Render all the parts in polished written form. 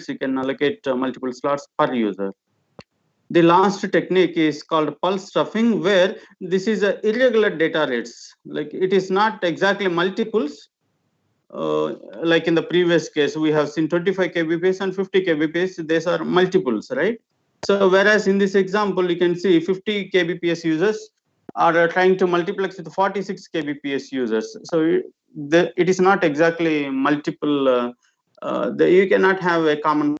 rates, you can allocate multiple slots per user. The last technique is called pulse stuffing, where this is a irregular data rates. Like it is not exactly multiples. Like in the previous case, we have seen 25 kbps and 50 kbps. These are multiples, right? So whereas in this example, you can see 50 kbps users are trying to multiplex with 46 kbps users. So it is not exactly multiple. You cannot have a common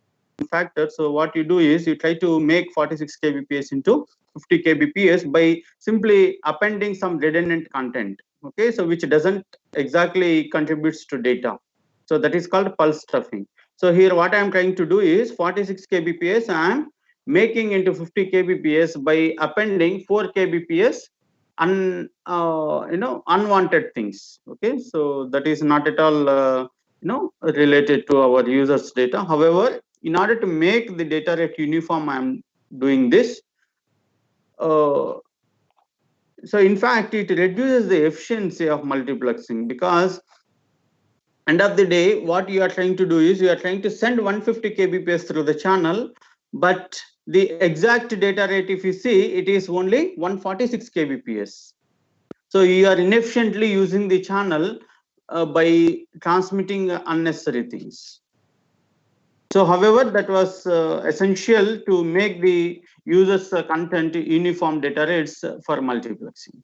factor. So what you do is you try to make 46 kbps into 50 kbps by simply appending some redundant content. Okay, so which doesn't exactly contributes to data. So that is called pulse stuffing. So here what I am trying to do is 46 kbps I am making into 50 kbps by appending 4 kbps unwanted things. Okay, so that is not at all related to our users data. However, in order to make the data rate uniform, I am doing this. So in fact, it reduces the efficiency of multiplexing, because end of the day, what you are trying to do is you are trying to send 150 kbps through the channel, but the exact data rate, if you see, it is only 146 kbps. So you are inefficiently using the channel by transmitting unnecessary things. So however, that was essential to make the users content uniform data rates for multiplexing.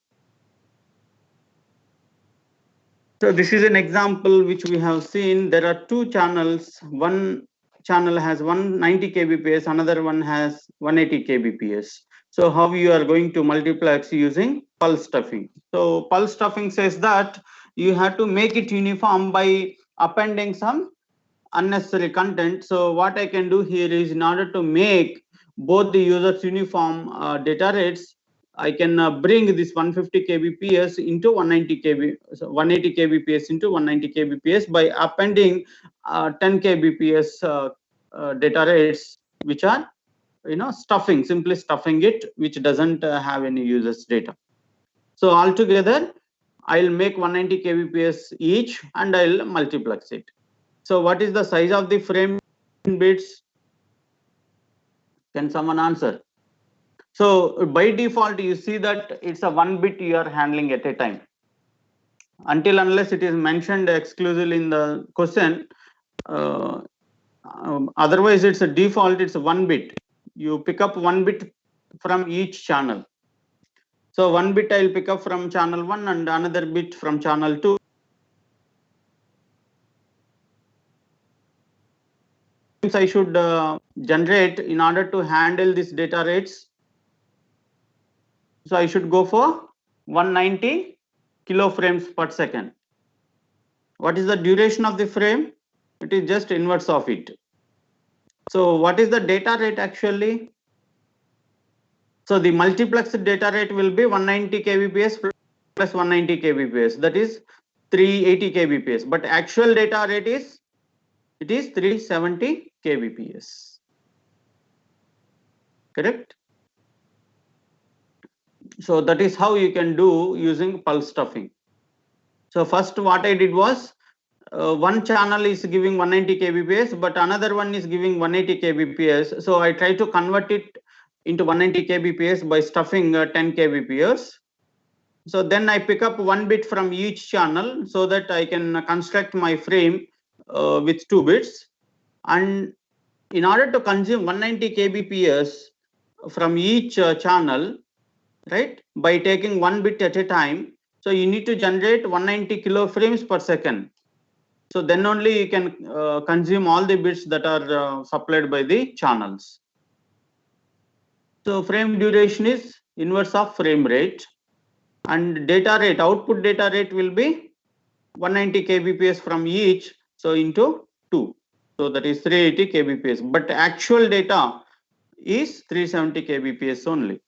So this is an example which we have seen. There are two channels. One channel has 190 kbps, another one has 180 kbps. So how you are going to multiplex using pulse stuffing? So pulse stuffing says that you have to make it uniform by appending some unnecessary content. So what I can do here is, in order to make both the users uniform data rates, I can bring this 150 kbps into 190 kb, so 180 kbps into 190 kbps by appending 10 kbps data rates, which are stuffing, simply stuffing it, which doesn't have any users data. So altogether, I'll make 190 kbps each and I'll multiplex it. So what is the size of the frame in bits? Can someone answer? So by default, you see that it's a 1 bit you are handling at a time. Until unless it is mentioned exclusively in the question, otherwise it's a default, it's a 1 bit. You pick up 1 bit from each channel. So 1 bit I'll pick up from channel 1 and another bit from channel 2. I should generate in order to handle this data rates. So I should go for 190 kilo frames per second. What is the duration of the frame? It is just inverse of it. So what is the data rate actually? So the multiplexed data rate will be 190 kbps plus 190 kbps, that is 380 kbps. But actual data rate is, it is 370 kbps. Correct? So that is how you can do using pulse stuffing. So first what I did was, one channel is giving 190 kbps, but another one is giving 180 kbps. So I try to convert it into 190 kbps by stuffing 10 kbps. So then I pick up 1 bit from each channel so that I can construct my frame with 2 bits. And in order to consume 190 kbps from each channel, right, by taking 1 bit at a time, so you need to generate 190 kilo frames per second. So then only you can consume all the bits that are supplied by the channels. So frame duration is inverse of frame rate, and data rate, output data rate will be 190 kbps from each, so into 2. So that is 380 kbps, but actual data is 370 kbps only.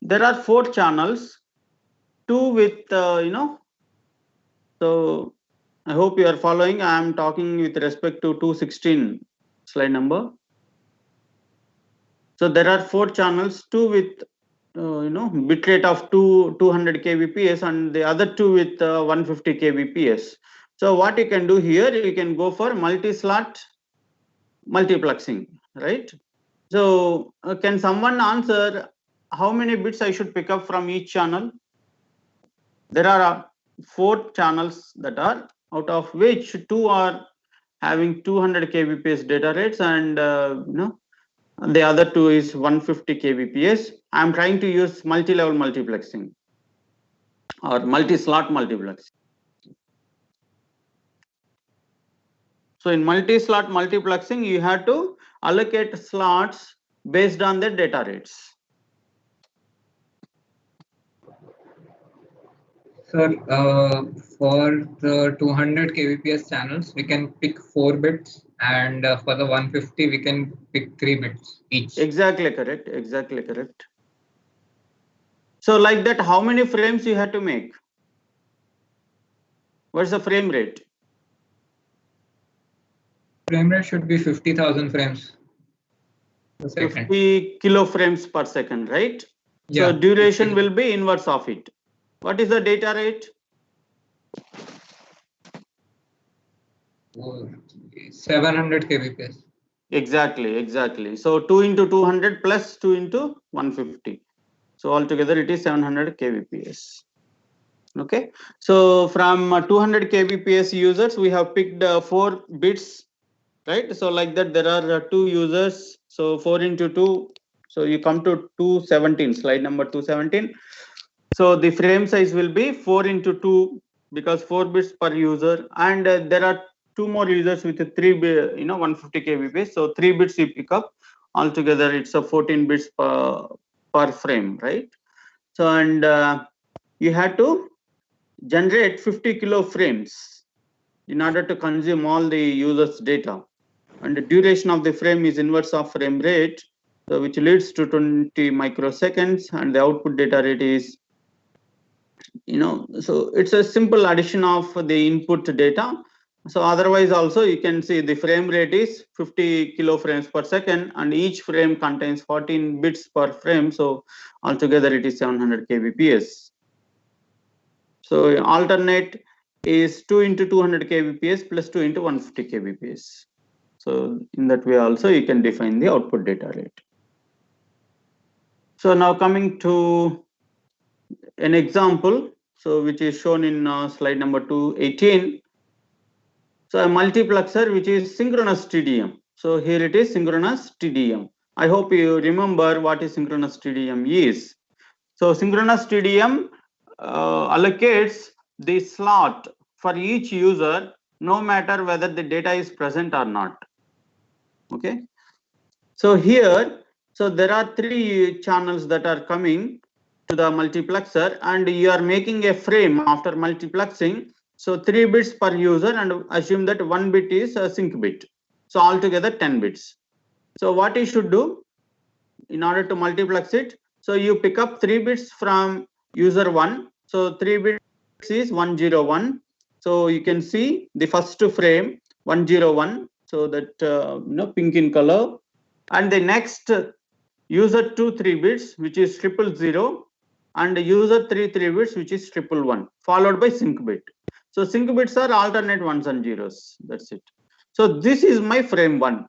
There are 4 channels, 2 with so I hope you are following. I am talking with respect to 216 slide number. So there are 4 channels, 2 with bit rate of 200 kbps and the other 2 with 150 kbps. So what you can do here, you can go for multi-slot multiplexing, right? So can someone answer how many bits I should pick up from each channel? There are 4 channels that are, out of which 2 are having 200 kbps data rates, and the other 2 is 150 kbps. I am trying to use multi-level multiplexing or multi-slot multiplexing. So in multi-slot multiplexing, you have to allocate slots based on the data rates. Sir, for the 200 kbps channels, we can pick 4 bits, and for the 150, we can pick 3 bits each. Exactly correct. Exactly correct. So like that, how many frames you have to make? What's the frame rate? Frame rate should be 50,000 frames per second. 50 kilo frames per second, right? Yeah. So duration will be inverse of it. What is the data rate? 700 kbps. Exactly. So 2 into 200 plus 2 into 150. So altogether it is 700 kbps. Okay. So from 200 kbps users, we have picked 4 bits, right? So like that, there are 2 users. So 4 into 2. So you come to 217, slide number 217. So the frame size will be 4 into 2 because 4 bits per user, and there are 2 more users with 150 kbps. So 3 bits you pick up. Altogether, it's a 14 bits per frame, right? So and you have to generate 50 kilo frames in order to consume all the users' data, and the duration of the frame is inverse of frame rate, so which leads to 20 microseconds, and the output data rate is so it's a simple addition of the input data. So otherwise also you can see the frame rate is 50 kilo frames per second, and each frame contains 14 bits per frame, so altogether it is 700 kbps. So alternate is 2 into 200 kbps plus 2 into 150 kbps. So in that way also you can define the output data rate. So now coming to an example, so which is shown in slide number 218. So a multiplexer which is synchronous TDM. So here it is synchronous TDM. I hope you remember what is synchronous TDM is. So synchronous TDM allocates the slot for each user no matter whether the data is present or not. Okay. So here, so there are 3 channels that are coming to the multiplexer, and you are making a frame after multiplexing. So 3 bits per user, and assume that 1 bit is a sync bit. So altogether 10 bits. So what you should do in order to multiplex it, so you pick up 3 bits from user 1. So 3 bits is 101. So you can see the first frame 101. So that pink in color, and the next user 2 3 bits which is 000, and user 3 bits which is 111, followed by sync bit. So sync bits are alternate ones and zeros. That's it. So this is my frame 1.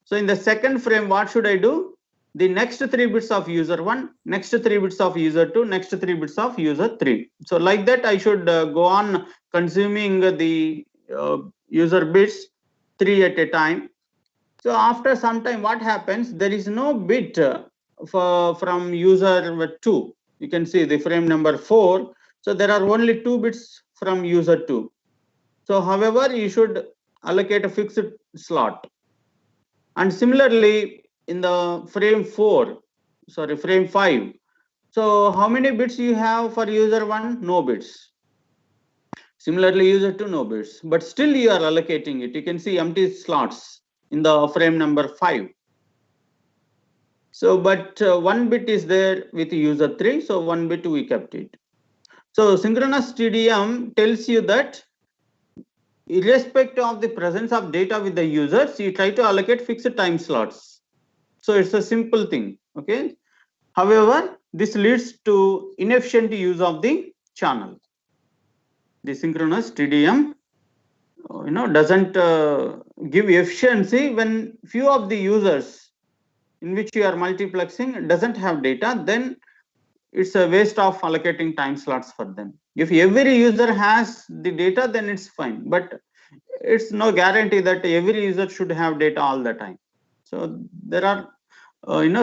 So in the second frame, what should I do? The next 3 bits of user 1, next 3 bits of user 2, next 3 bits of user 3. So like that, I should go on consuming the user bits 3 at a time. So after some time, what happens? There is no bit from user 2. You can see the frame number 4. So there are only 2 bits from user 2. So however, you should allocate a fixed slot. And similarly, in the frame 5. So how many bits you have for user 1? No bits. Similarly, user 2, no bits. But still you are allocating it. You can see empty slots in the frame number 5. So, but 1 bit is there with user 3, so 1 bit we kept it. So synchronous TDM tells you that irrespective of the presence of data with the users, you try to allocate fixed time slots. So it's a simple thing, okay? However, this leads to inefficient use of the channel. The synchronous TDM doesn't give efficiency when few of the users in which you are multiplexing doesn't have data, then it's a waste of allocating time slots for them. If every user has the data, then it's fine, but it's no guarantee that every user should have data all the time. So there are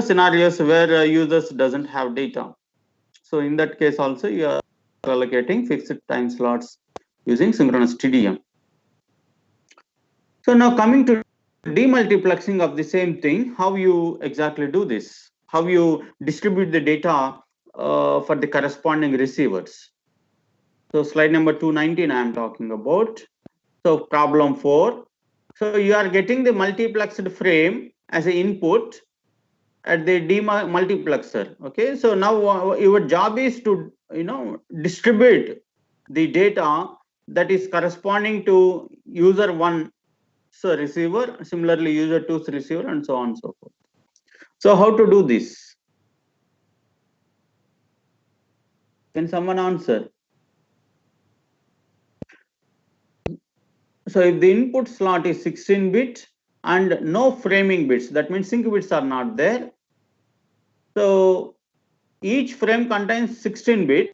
scenarios where users doesn't have data. So in that case also you are allocating fixed time slots using synchronous TDM. So now coming to demultiplexing of the same thing, how you exactly do this? How you distribute the data for the corresponding receivers? So slide number 219 I am talking about. So problem 4. So you are getting the multiplexed frame as an input at the demultiplexer. Okay, so now your job is to distribute the data that is corresponding to user 1 receiver, similarly user 2's receiver, and so on and so forth. So how to do this? Can someone answer? So if the input slot is 16-bit and no framing bits, that means sync bits are not there. So each frame contains 16 bits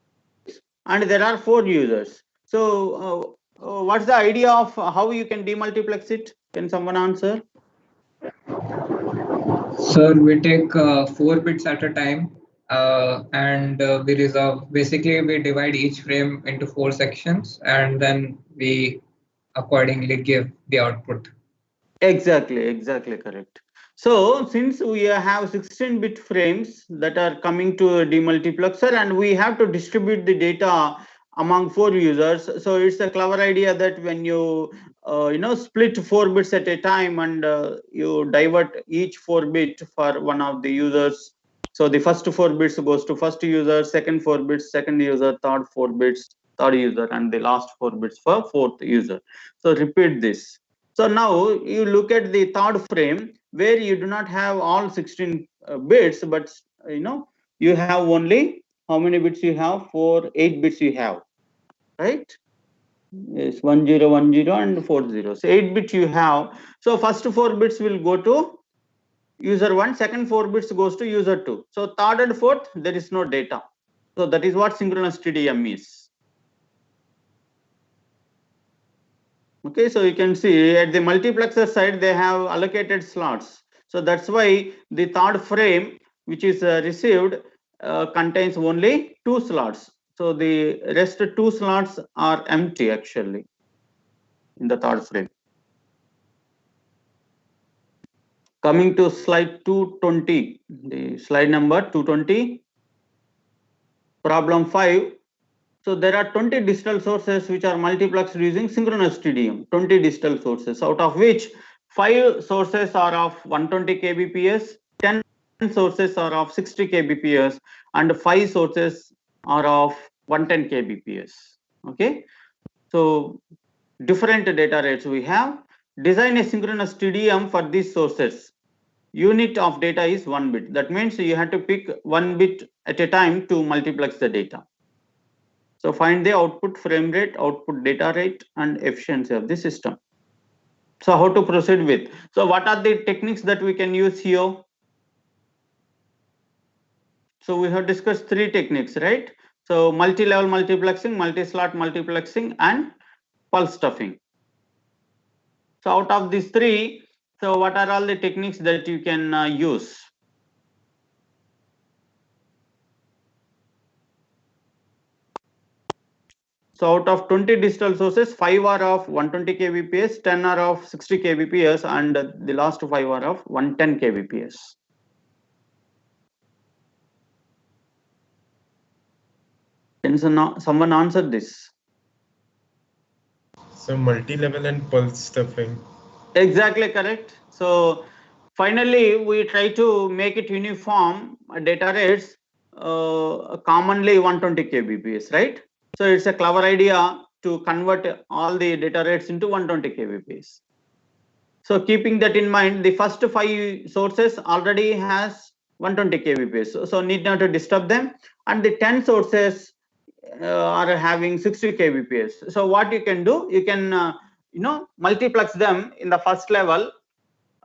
and there are 4 users. So what's the idea of how you can demultiplex it? Can someone answer? Sir, we take 4 bits at a time, and we reserve. Basically, we divide each frame into 4 sections, and then we accordingly give the output. Exactly correct. So since we have 16-bit frames that are coming to a demultiplexer and we have to distribute the data among 4 users, so it's a clever idea that when you split 4 bits at a time and you divert each 4 bit for one of the users. So the first 4 bits goes to first user, second 4 bits second user, third 4 bits third user, and the last 4 bits for fourth user. So repeat this. So now you look at the third frame where you do not have all 16 bits, but you have only how many bits you have? 8 bits you have, right? Yes, 1010 and 40. So 8 bits you have. So first 4 bits will go to user 1, second 4 bits goes to user 2. So third and fourth there is no data. So that is what synchronous TDM is. Okay, so you can see at the multiplexer side they have allocated slots. So that's why the third frame which is received contains only 2 slots. So the rest 2 slots are empty actually in the third frame. Coming to slide 220, the slide number 220, problem 5. So there are 20 digital sources which are multiplexed using synchronous TDM, 20 digital sources, out of which 5 sources are of 120 kbps, 10 sources are of 60 kbps, and 5 sources are of 110 kbps. Okay, so different data rates we have. Design a synchronous TDM for these sources. Unit of data is 1 bit. That means you have to pick 1 bit at a time to multiplex the data. So find the output frame rate, output data rate, and efficiency of the system. So how to proceed with? So what are the techniques that we can use here? So we have discussed 3 techniques, right? So multi-level multiplexing, multi-slot multiplexing, and pulse stuffing. So out of these 3, so what are all the techniques that you can use? So out of 20 digital sources, 5 are of 120 kbps, 10 are of 60 kbps, and the last 5 are of 110 kbps. Can someone answer this? So multi-level and pulse stuffing. Exactly correct. So finally, we try to make it uniform data rates, commonly 120 kbps, right? So it's a clever idea to convert all the data rates into 120 kbps. So keeping that in mind, the first 5 sources already has 120 kbps. So need not to disturb them. And the 10 sources are having 60 kbps. So what you can do, you can multiplex them in the first level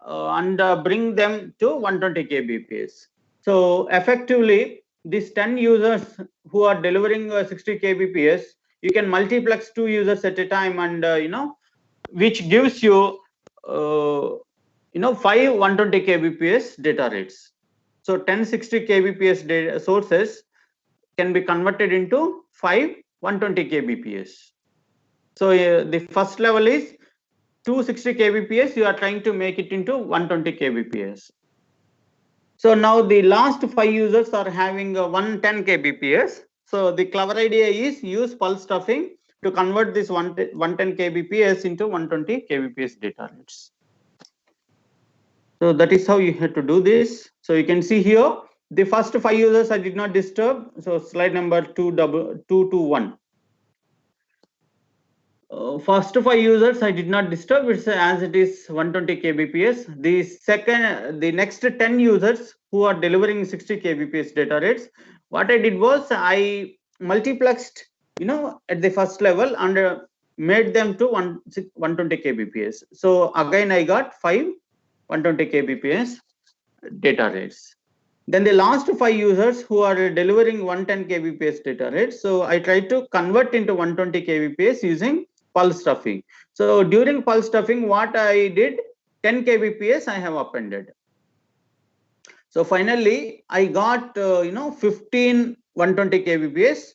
and bring them to 120 kbps. So effectively, these 10 users who are delivering 60 kbps, you can multiplex 2 users at a time, and which gives you 5 120 kbps data rates. So 10 60 kbps data sources can be converted into 5 120 kbps. So the first level is 260 kbps, you are trying to make it into 120 kbps. So now the last 5 users are having 110 kbps. So the clever idea is use pulse stuffing to convert this 110 kbps into 120 kbps data rates. So that is how you have to do this. So you can see here the first 5 users I did not disturb. So slide number 221. First 5 users I did not disturb, it's as it is 120 kbps. The next 10 users who are delivering 60 kbps data rates, what I did was I multiplexed at the first level and made them to 120 kbps. So again I got 5 120 kbps data rates. Then the last 5 users who are delivering 110 kbps data rates, so I tried to convert into 120 kbps using pulse stuffing. So during pulse stuffing, what I did, 10 kbps I have appended. So finally I got 15 120 kbps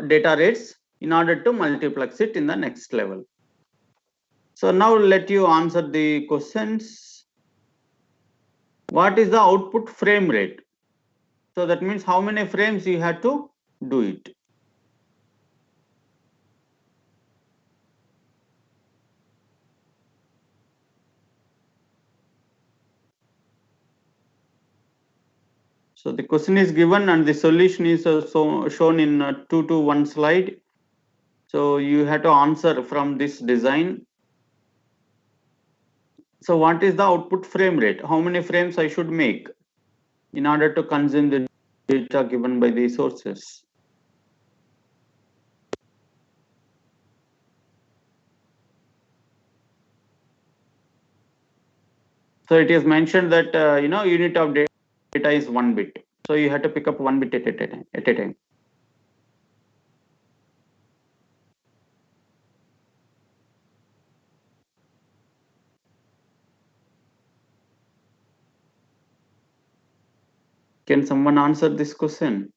data rates in order to multiplex it in the next level. So now let you answer the questions. What is the output frame rate? So that means how many frames you have to do it. So the question is given and the solution is shown in 221 slide. So you have to answer from this design. So what is the output frame rate? How many frames I should make in order to consume the data given by the sources? So it is mentioned that unit of data is 1 bit. So you have to pick up 1 bit at a time. Can someone answer this question?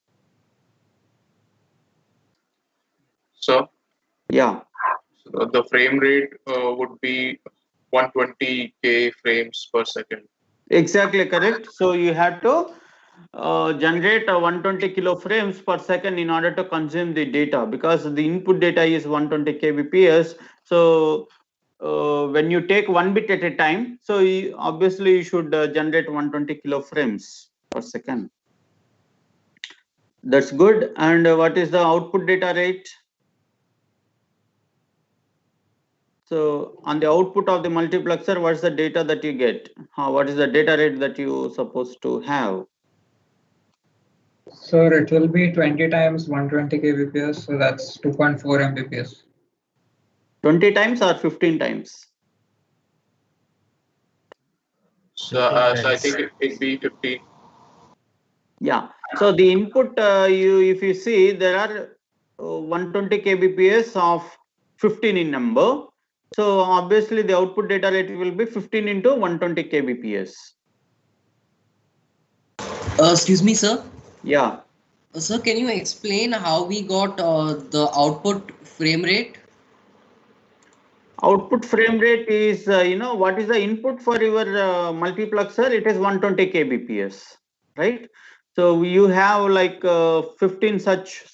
So Yeah. So the frame rate would be 120K frames per second. Exactly correct. So you have to generate 120 kilo frames per second in order to consume the data, because the input data is 120 kbps. So when you take 1 bit at a time, so obviously you should generate 120 kilo frames per second. That's good. And what is the output data rate? So on the output of the multiplexer, what's the data that you get? What is the data rate that you supposed to have? So it will be 20 times 120 kbps, so that's 2.4 mbps. 20 times or 15 times? So, so I think it'd be 15. Yeah. So the input, if you see, there are 120 kbps of 15 in number. So obviously the output data rate will be 15 into 120 kbps. Excuse me, sir. Yeah. Sir, can you explain how we got the output frame rate? Output frame rate is, what is the input for your multiplexer? It is 120 kbps, right? So you have like 15 such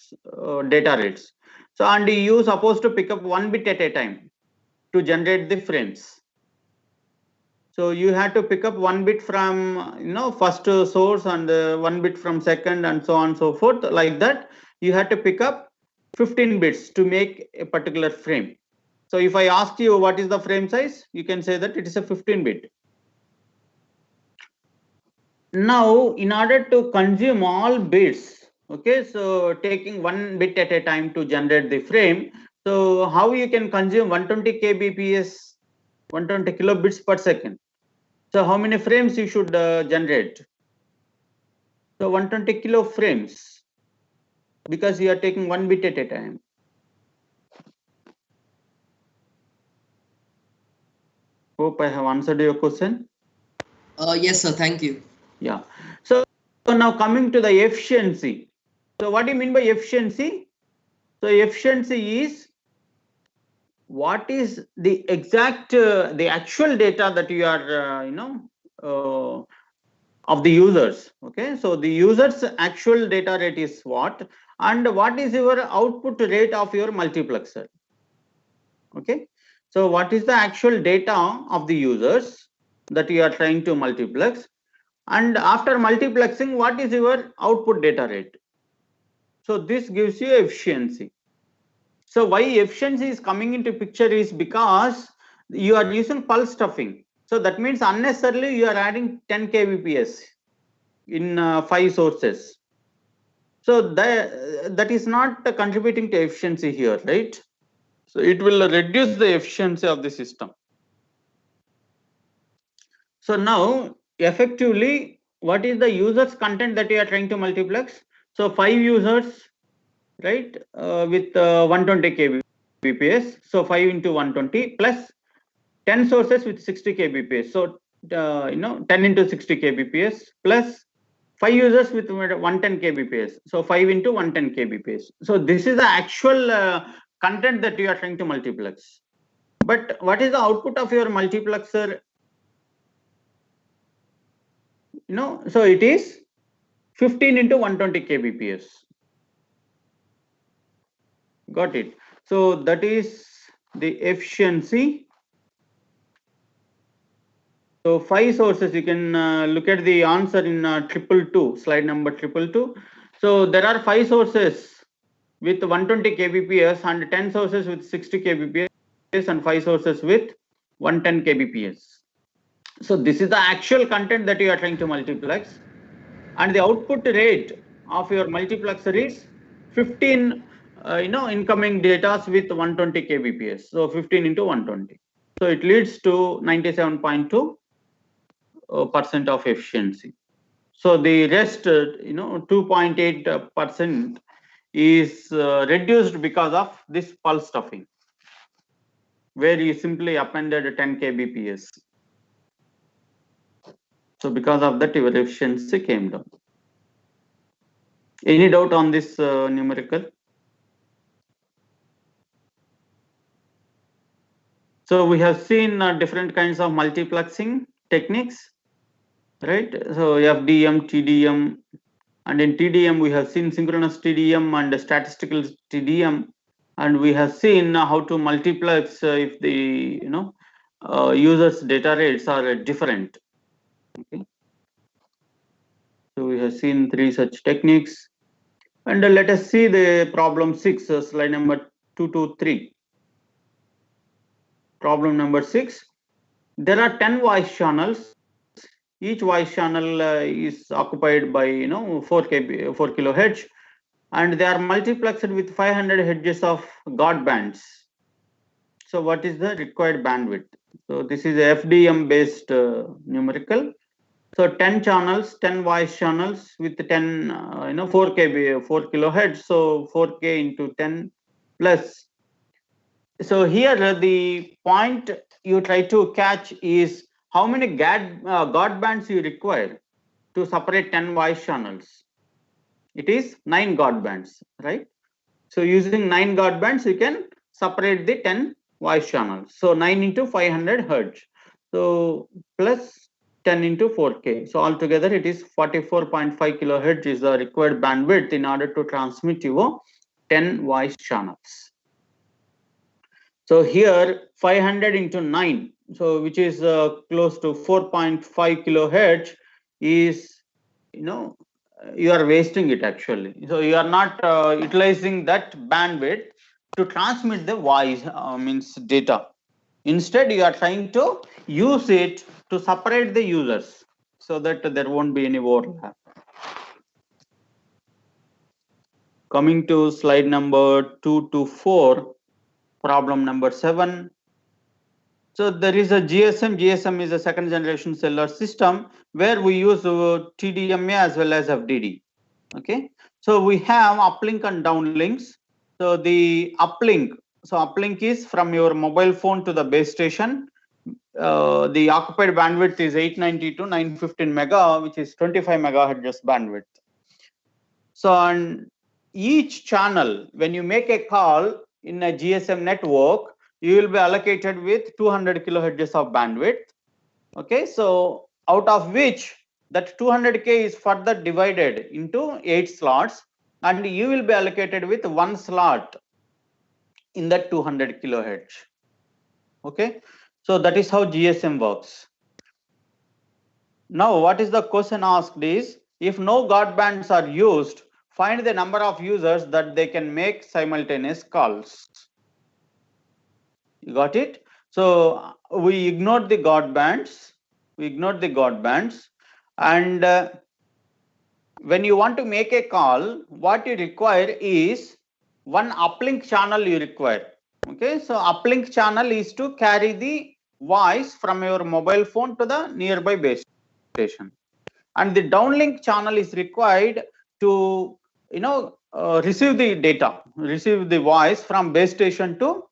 data rates. So and you supposed to pick up 1 bit at a time to generate the frames. So you have to pick up 1 bit from first source and 1 bit from second and so on and so forth. Like that, you have to pick up 15 bits to make a particular frame. So if I ask you what is the frame size, you can say that it is a 15 bit. Now, in order to consume all bits, okay, so taking 1 bit at a time to generate the frame, So how you can consume 120 kbps, 120 kilobits per second? So how many frames you should generate? So 120 kilo frames, because you are taking 1 bit at a time. Hope I have answered your question. Yes, sir. Thank you. Yeah. So now coming to the efficiency. So what do you mean by efficiency? So efficiency is what is the exact, the actual data that you are, of the users. Okay. So the user's actual data rate is what, and what is your output rate of your multiplexer. Okay. So what is the actual data of the users that you are trying to multiplex, and after multiplexing, what is your output data rate? So this gives you efficiency. So why efficiency is coming into picture is because you are using pulse stuffing. So that means unnecessarily you are adding 10 kbps in 5 sources. So that is not contributing to efficiency here, right? So it will reduce the efficiency of the system. So now effectively, what is the user's content that you are trying to multiplex? So 5 users, right, with 120 kbps. So 5 into 120 plus 10 sources with 60 kbps. So 10 into 60 kbps plus 5 users with 110 kbps. So 5 into 110 kbps. So this is the actual content that you are trying to multiplex. But what is the output of your multiplexer? So it is 15 into 120 kbps. Got it. So that is the efficiency. So 5 sources, you can look at the answer in 222, slide number 222. So there are 5 sources with 120 kbps and 10 sources with 60 kbps and 5 sources with 110 kbps. So this is the actual content that you are trying to multiplex, and the output rate of your multiplexer is 15 incoming data with 120 kbps. So 15 into 120. So it leads to 97.2% of efficiency. So the rest 2.8% is reduced because of this pulse stuffing, where you simply appended 10 kbps. So because of that, your efficiency came down. Any doubt on this numerical? So we have seen different kinds of multiplexing techniques, right? So FDM, TDM, and in TDM we have seen synchronous TDM and statistical TDM, and we have seen how to multiplex if the users data rates are different. Okay. So we have seen 3 such techniques, and let us see the problem 6, slide number 223. Problem number 6. There are 10 voice channels. Each voice channel is occupied by 4 kilohertz, and they are multiplexed with 500 hertz of God bands. So what is the required bandwidth? So this is a FDM based numerical. So 10 channels, 10 voice channels with 10 4 kilohertz. So 4k into 10 plus. So here the point you try to catch is how many God bands you require to separate 10 voice channels. It is 9 God bands, right? So using 9 God bands, you can separate the 10 voice channels. So 9 into 500 hertz. So plus 10 into 4k. So altogether it is 44.5 kilohertz is the required bandwidth in order to transmit your 10 voice channels. So here 500 into 9, so which is close to 4.5 kilohertz is, you are wasting it actually. So you are not utilizing that bandwidth to transmit the voice means data. Instead, you are trying to use it to separate the users so that there won't be any overlap. Coming to slide number 224. problem number 7. So there is a GSM. GSM is a second generation cellular system where we use TDMA as well as FDD. Okay. So we have uplink and downlinks. So the uplink, is from your mobile phone to the base station. The occupied bandwidth is 890 to 915 mega, which is 25 megahertz bandwidth. So on each channel, when you make a call in a GSM network, you will be allocated with 200 kilohertz of bandwidth. Okay, so out of which that 200K is further divided into 8 slots, and you will be allocated with 1 slot in that 200 kilohertz. Okay, so that is how GSM works. Now, what is the question asked is, if no guard bands are used, find the number of users that they can make simultaneous calls. You got it? So we ignored the guard bands. And when you want to make a call, what you require is one uplink channel you require. Okay, so uplink channel is to carry the voice from your mobile phone to the nearby base station, and the downlink channel is required to receive the data, receive the voice from base station to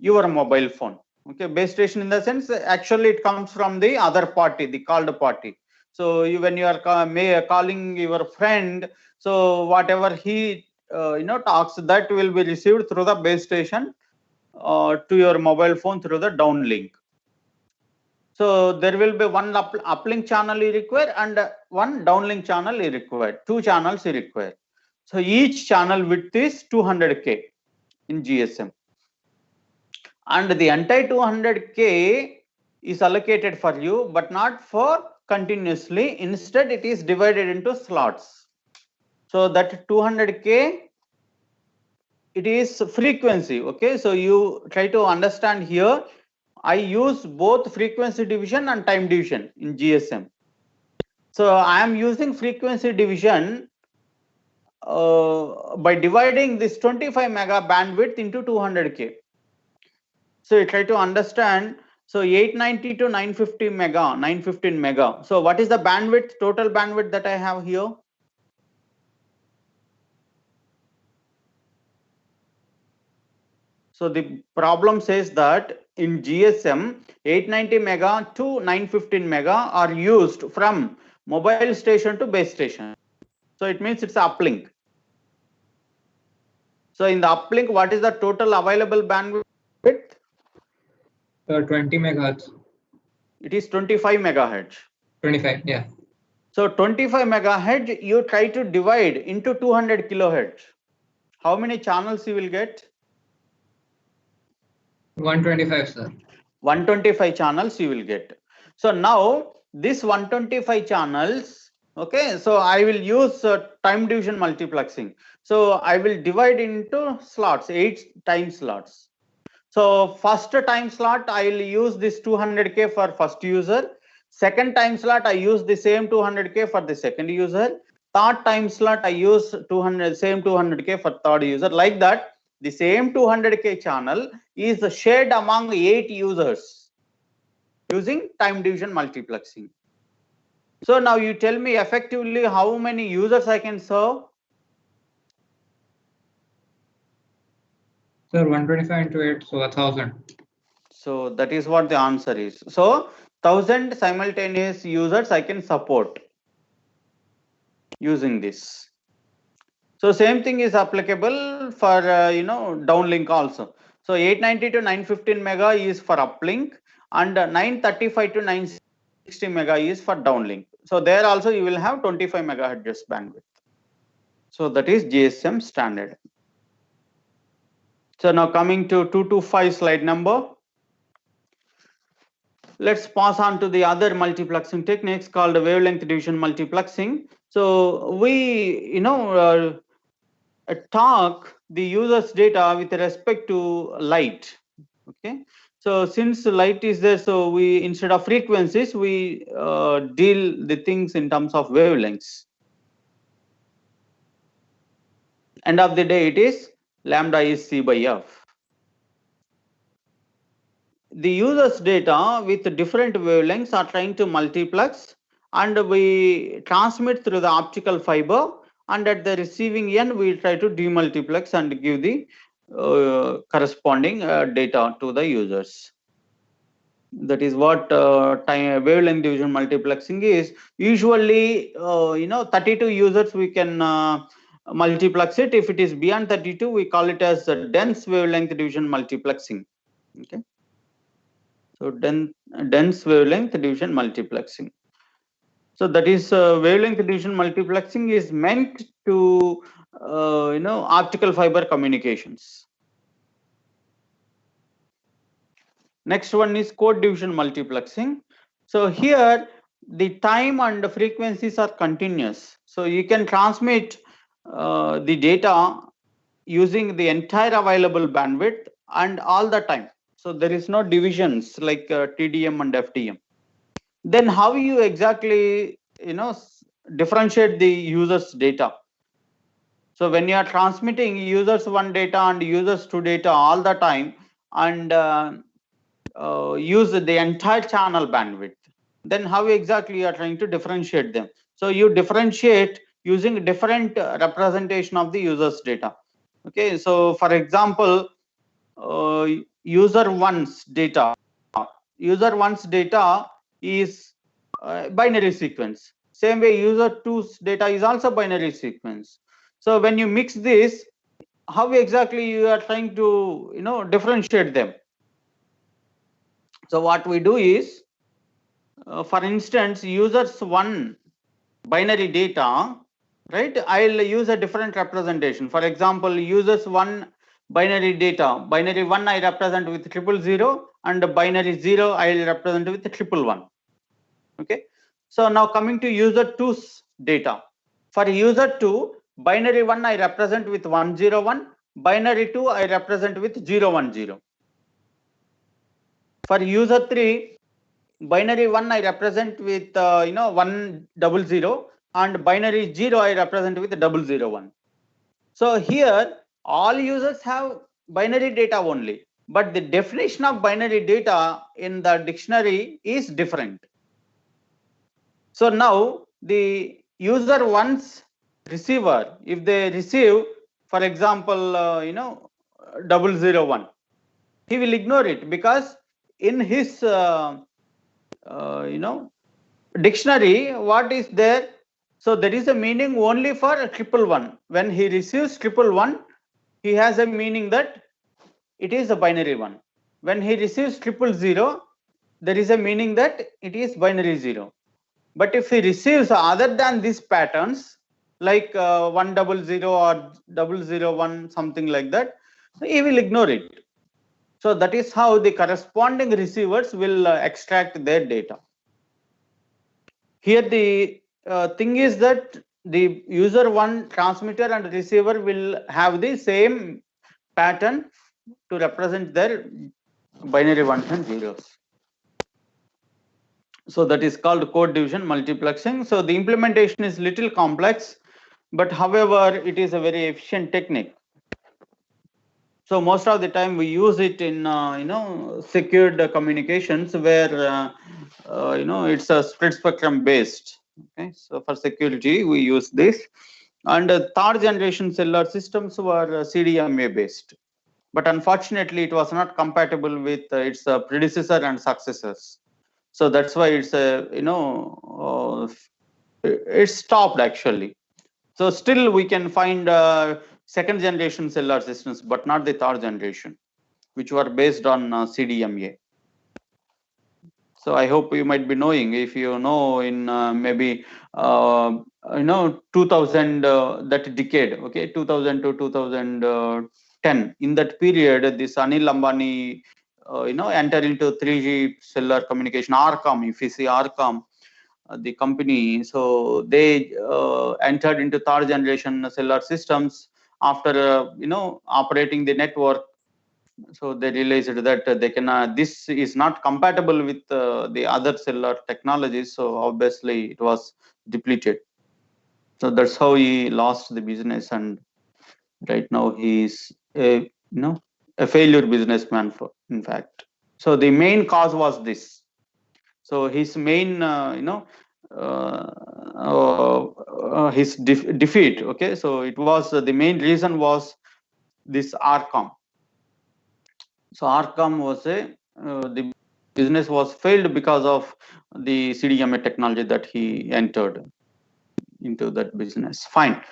your mobile phone. Okay, base station in the sense, actually it comes from the other party, the called party. So when you are calling your friend, so whatever he talks, that will be received through the base station to your mobile phone through the downlink. So there will be one uplink channel you require and one downlink channel you require. 2 channels you require. So each channel width is 200K in GSM. And the entire 200K is allocated for you, but not for continuously. Instead, it is divided into slots. So that 200K, it is frequency. Okay, so you try to understand here. I use both frequency division and time division in GSM. So I am using frequency division by dividing this 25 mega bandwidth into 200K. So you try to understand. So 890 to 915 mega. So what is the bandwidth, total bandwidth that I have here? So the problem says that in GSM, 890 mega to 915 mega are used from mobile station to base station. So it means it's uplink. So in the uplink, what is the total available bandwidth? 20 megahertz. It is 25 megahertz. 25, yeah. So 25 megahertz, you try to divide into 200 kilohertz. How many channels you will get? 125, sir. 125 channels you will get. So now this 125 channels, okay, so I will use time division multiplexing. So I will divide into slots, 8 time slots. So first time slot, I will use this 200K for first user. Second time slot, I use the same 200K for the second user. Third time slot, I use same 200K for third user. Like that, the same 200K channel is shared among 8 users using time division multiplexing. So now you tell me effectively how many users I can serve? Sir, 125 into 8, so 1000. So that is what the answer is. So 1000 simultaneous users I can support using this. So same thing is applicable for downlink also. So 890 to 915 mega is for uplink, and 935 to 960 mega is for downlink. So there also you will have 25 megahertz bandwidth. So that is GSM standard. So now coming to 225 slide number. Let's pass on to the other multiplexing techniques called wavelength division multiplexing. So we talk the user's data with respect to light. Okay, so since light is there, so we, instead of frequencies, we deal the things in terms of wavelengths. End of the day, it is lambda is C by F. the user's data with different wavelengths are trying to multiplex, and we transmit through the optical fiber, and at the receiving end we try to demultiplex and give the corresponding data to the users. That is what time wavelength division multiplexing is. Usually 32 users we can multiplex it. If it is beyond 32, we call it as a dense wavelength division multiplexing. Okay, so dense wavelength division multiplexing. So that is wavelength division multiplexing is meant to optical fiber communications. Next one is code division multiplexing. So here the time and the frequencies are continuous. So you can transmit the data using the entire available bandwidth and all the time. So there is no divisions like TDM and FDM. Then how you exactly differentiate the users data? So when you are transmitting users 1 data and users 2 data all the time, and use the entire channel bandwidth, then how exactly you are trying to differentiate them? So you differentiate using different representation of the users data. Okay, so for example, user 1's data is binary sequence. Same way user 2's data is also binary sequence. So when you mix this, how exactly you are trying to differentiate them? So what we do is, for instance, users 1 binary data, right? I'll use a different representation. For example, users 1 binary data, binary 1 I represent with 000, and binary 0 I'll represent with 111. Okay. So now coming to user 2's data. For user 2, binary 1 I represent with 101, binary 2 I represent with 010. For user 3, binary 1 I represent with 100, and binary 0 I represent with 001. So here all users have binary data only, but the definition of binary data in the dictionary is different. So now the user wants receiver, if they receive, for example, 001, he will ignore it because in his dictionary, what is there? So there is a meaning only for 111. When he receives 111, he has a meaning that it is a binary 1. When he receives 000, there is a meaning that it is binary 0. But if he receives other than these patterns, like 100 or 001, something like that, he will ignore it. So that is how the corresponding receivers will extract their data. Here the thing is that the user 1 transmitter and receiver will have the same pattern to represent their binary ones and zeros. So that is called code division multiplexing. So the implementation is little complex, but however, it is a very efficient technique. So most of the time we use it in secured communications where it's a split spectrum based. Okay, so for security we use this, and third generation cellular systems were CDMA based, but unfortunately it was not compatible with its predecessor and successors. So that's why it's it's stopped actually. So still we can find second generation cellular systems, but not the third generation, which were based on CDMA. So I hope you might be knowing, if you know, in maybe 2000, that decade, okay, 2000 to 2010, in that period, this Anil Ambani entered into 3G cellular communication, Arcom. If you see Arcom, the company, so they entered into third generation cellular systems after operating the network. So they realized that they can this is not compatible with the other cellular technologies, so obviously it was depleted. So that's how he lost the business, and right now he is a failure businessman, in fact. So the main cause was this. So his main, his defeat. Okay, so it was the main reason was this RCOM. So RCOM was the business was failed because of the CDMA technology that he entered into that business. Fine.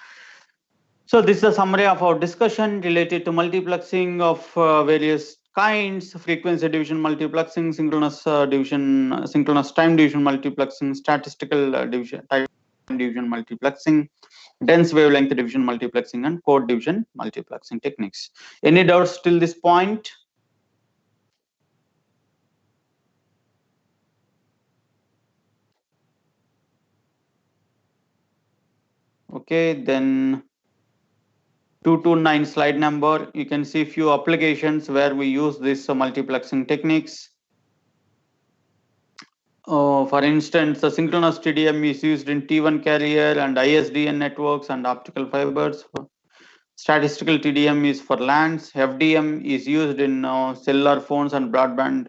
So this is a summary of our discussion related to multiplexing of various kinds: frequency division multiplexing, synchronous division, synchronous time division multiplexing, statistical division, time division multiplexing, dense wavelength division multiplexing, and code division multiplexing techniques. Any doubts till this point? Okay, then 229 slide number, you can see few applications where we use this multiplexing techniques. For instance, the synchronous TDM is used in T1 carrier and ISDN networks and optical fibers. Statistical TDM is for LANs. FDM is used in cellular phones and broadband.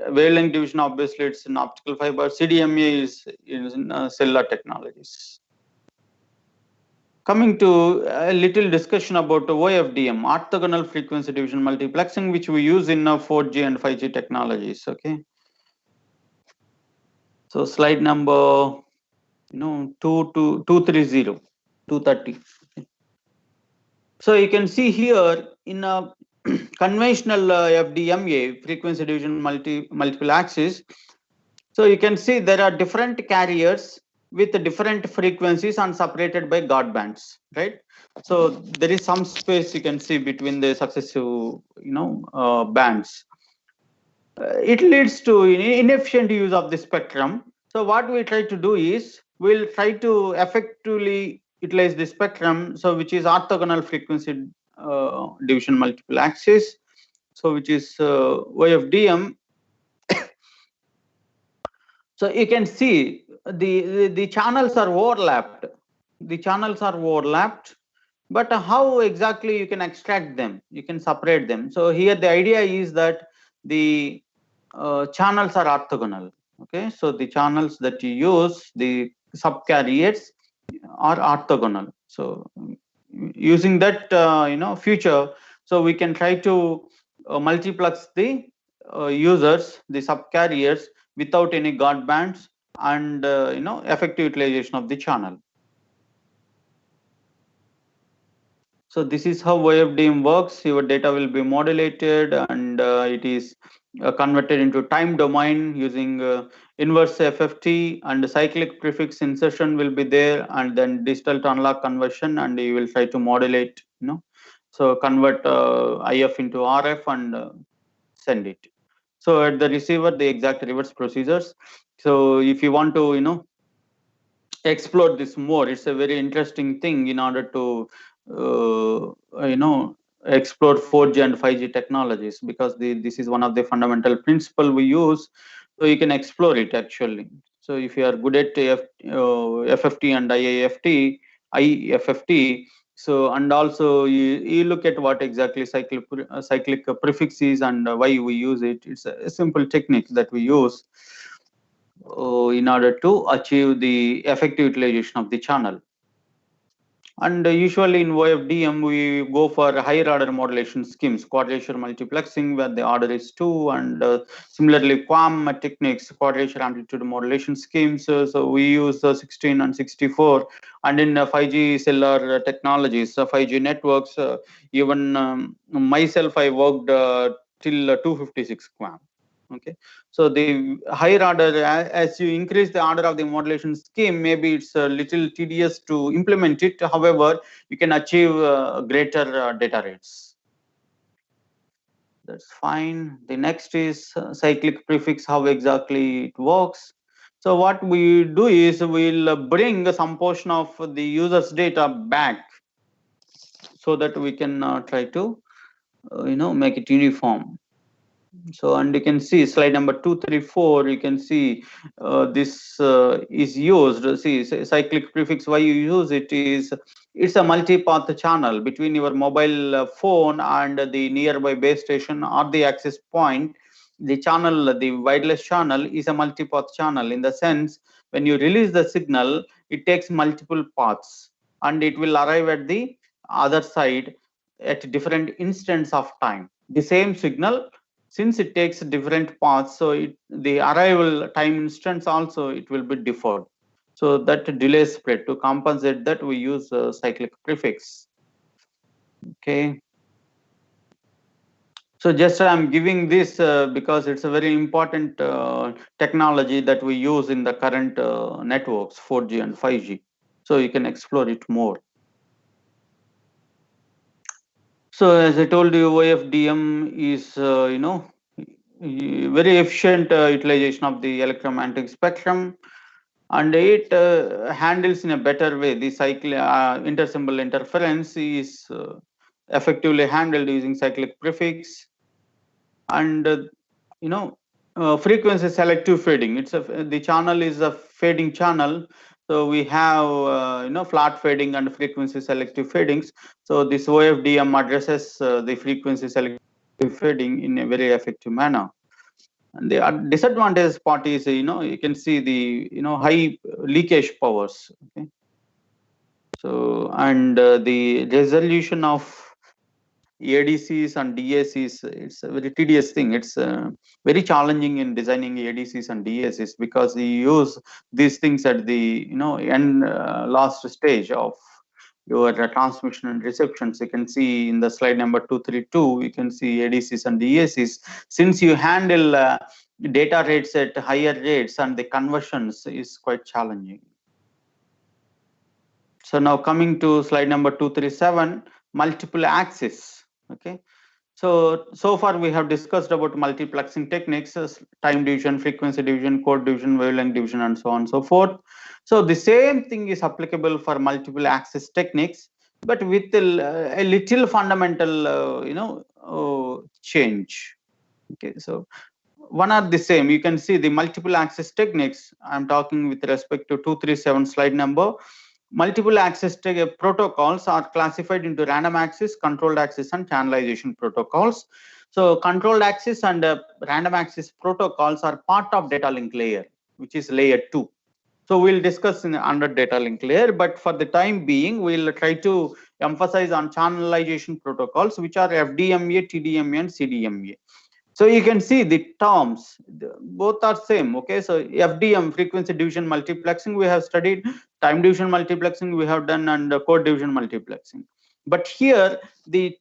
Wavelength division, obviously, it's in optical fiber. CDMA is in cellular technologies. Coming to a little discussion about OFDM, orthogonal frequency division multiplexing, which we use in 4G and 5G technologies. Okay. So slide number 230. So you can see here in a conventional FDMA, frequency division multiple axis. So you can see there are different carriers with different frequencies and separated by guard bands, right? So there is some space you can see between the successive bands. It leads to inefficient use of the spectrum. So what we try to do is we'll try to effectively utilize the spectrum, so which is orthogonal frequency division multiple axis, so which is OFDM. So you can see the channels are overlapped. The channels are overlapped, but how exactly you can extract them? You can separate them. So here the idea is that the channels are orthogonal. Okay, so the channels that you use, the subcarriers, are orthogonal. So using that feature, so we can try to multiplex the users, the subcarriers, without any guard bands and effective utilization of the channel. So this is how OFDM works. Your data will be modulated and it is converted into time domain using inverse FFT, and cyclic prefix insertion will be there, and then digital to analog conversion, and you will try to modulate, so convert IF into RF and send it. So at the receiver, the exact reverse procedures. So if you want to explore this more, it's a very interesting thing in order to explore 4G and 5G technologies, because this is one of the fundamental principle we use, so you can explore it actually. So if you are good at FFT and IFFT, so and also you look at what exactly cyclic prefix is and why we use it. It's a simple technique that we use in order to achieve the effective utilization of the channel. And usually in OFDM, we go for higher order modulation schemes, quadrature multiplexing, where the order is 2, and similarly QAM techniques, quadrature amplitude modulation schemes. So we use 16 and 64, and in 5G cellular technologies, 5G networks, even myself, I worked till 256 QAM. Okay, so the higher order, as you increase the order of the modulation scheme, maybe it's a little tedious to implement it. However, you can achieve greater data rates. That's fine. The next is cyclic prefix, how exactly it works. So what we do is we'll bring some portion of the user's data back, so that we can try to make it uniform. So, and you can see slide number 234, you can see this is used. See, cyclic prefix, why you use it is, it's a multipath channel between your mobile phone and the nearby base station or the access point. The channel, the wireless channel is a multipath channel in the sense when you release the signal, it takes multiple paths and it will arrive at the other side at different instants of time. The same signal, since it takes different paths, so the arrival time instance also it will be deferred. So that delay spread, to compensate that we use cyclic prefix. Okay. So just I'm giving this because it's a very important technology that we use in the current networks, 4G and 5G. So you can explore it more. So as I told you, OFDM is, very efficient utilization of the electromagnetic spectrum, and it handles in a better way. The intersymbol interference is effectively handled using cyclic prefix, and frequency selective fading. The channel is a fading channel. So we have flat fading and frequency selective fadings. So this OFDM addresses the frequency selective fading in a very effective manner. And the disadvantage part is, you can see the high leakage powers. Okay. So, and the resolution of ADCs and DACs, it's a very tedious thing. It's very challenging in designing ADCs and DACs because you use these things at the end last stage of your transmission and reception. So you can see in the slide number 232, you can see ADCs and DACs. Since you handle data rates at higher rates, and the conversions is quite challenging. So now coming to slide number 237, multiple axis. Okay. So far we have discussed about multiplexing techniques, time division, frequency division, code division, wavelength division, and so on and so forth. So the same thing is applicable for multiple axis techniques, but with a little fundamental, change. Okay, so one are the same. You can see the multiple axis techniques. I'm talking with respect to 237 slide number. Multiple access protocols are classified into random access, controlled access, and channelization protocols. So controlled access and random access protocols are part of data link layer, which is layer 2. So we'll discuss under data link layer, but for the time being, we'll try to emphasize on channelization protocols, which are FDMA, TDMA, and CDMA. So you can see the terms, both are same. Okay, so FDM, frequency division multiplexing, we have studied. Time division multiplexing we have done, and code division multiplexing. But here the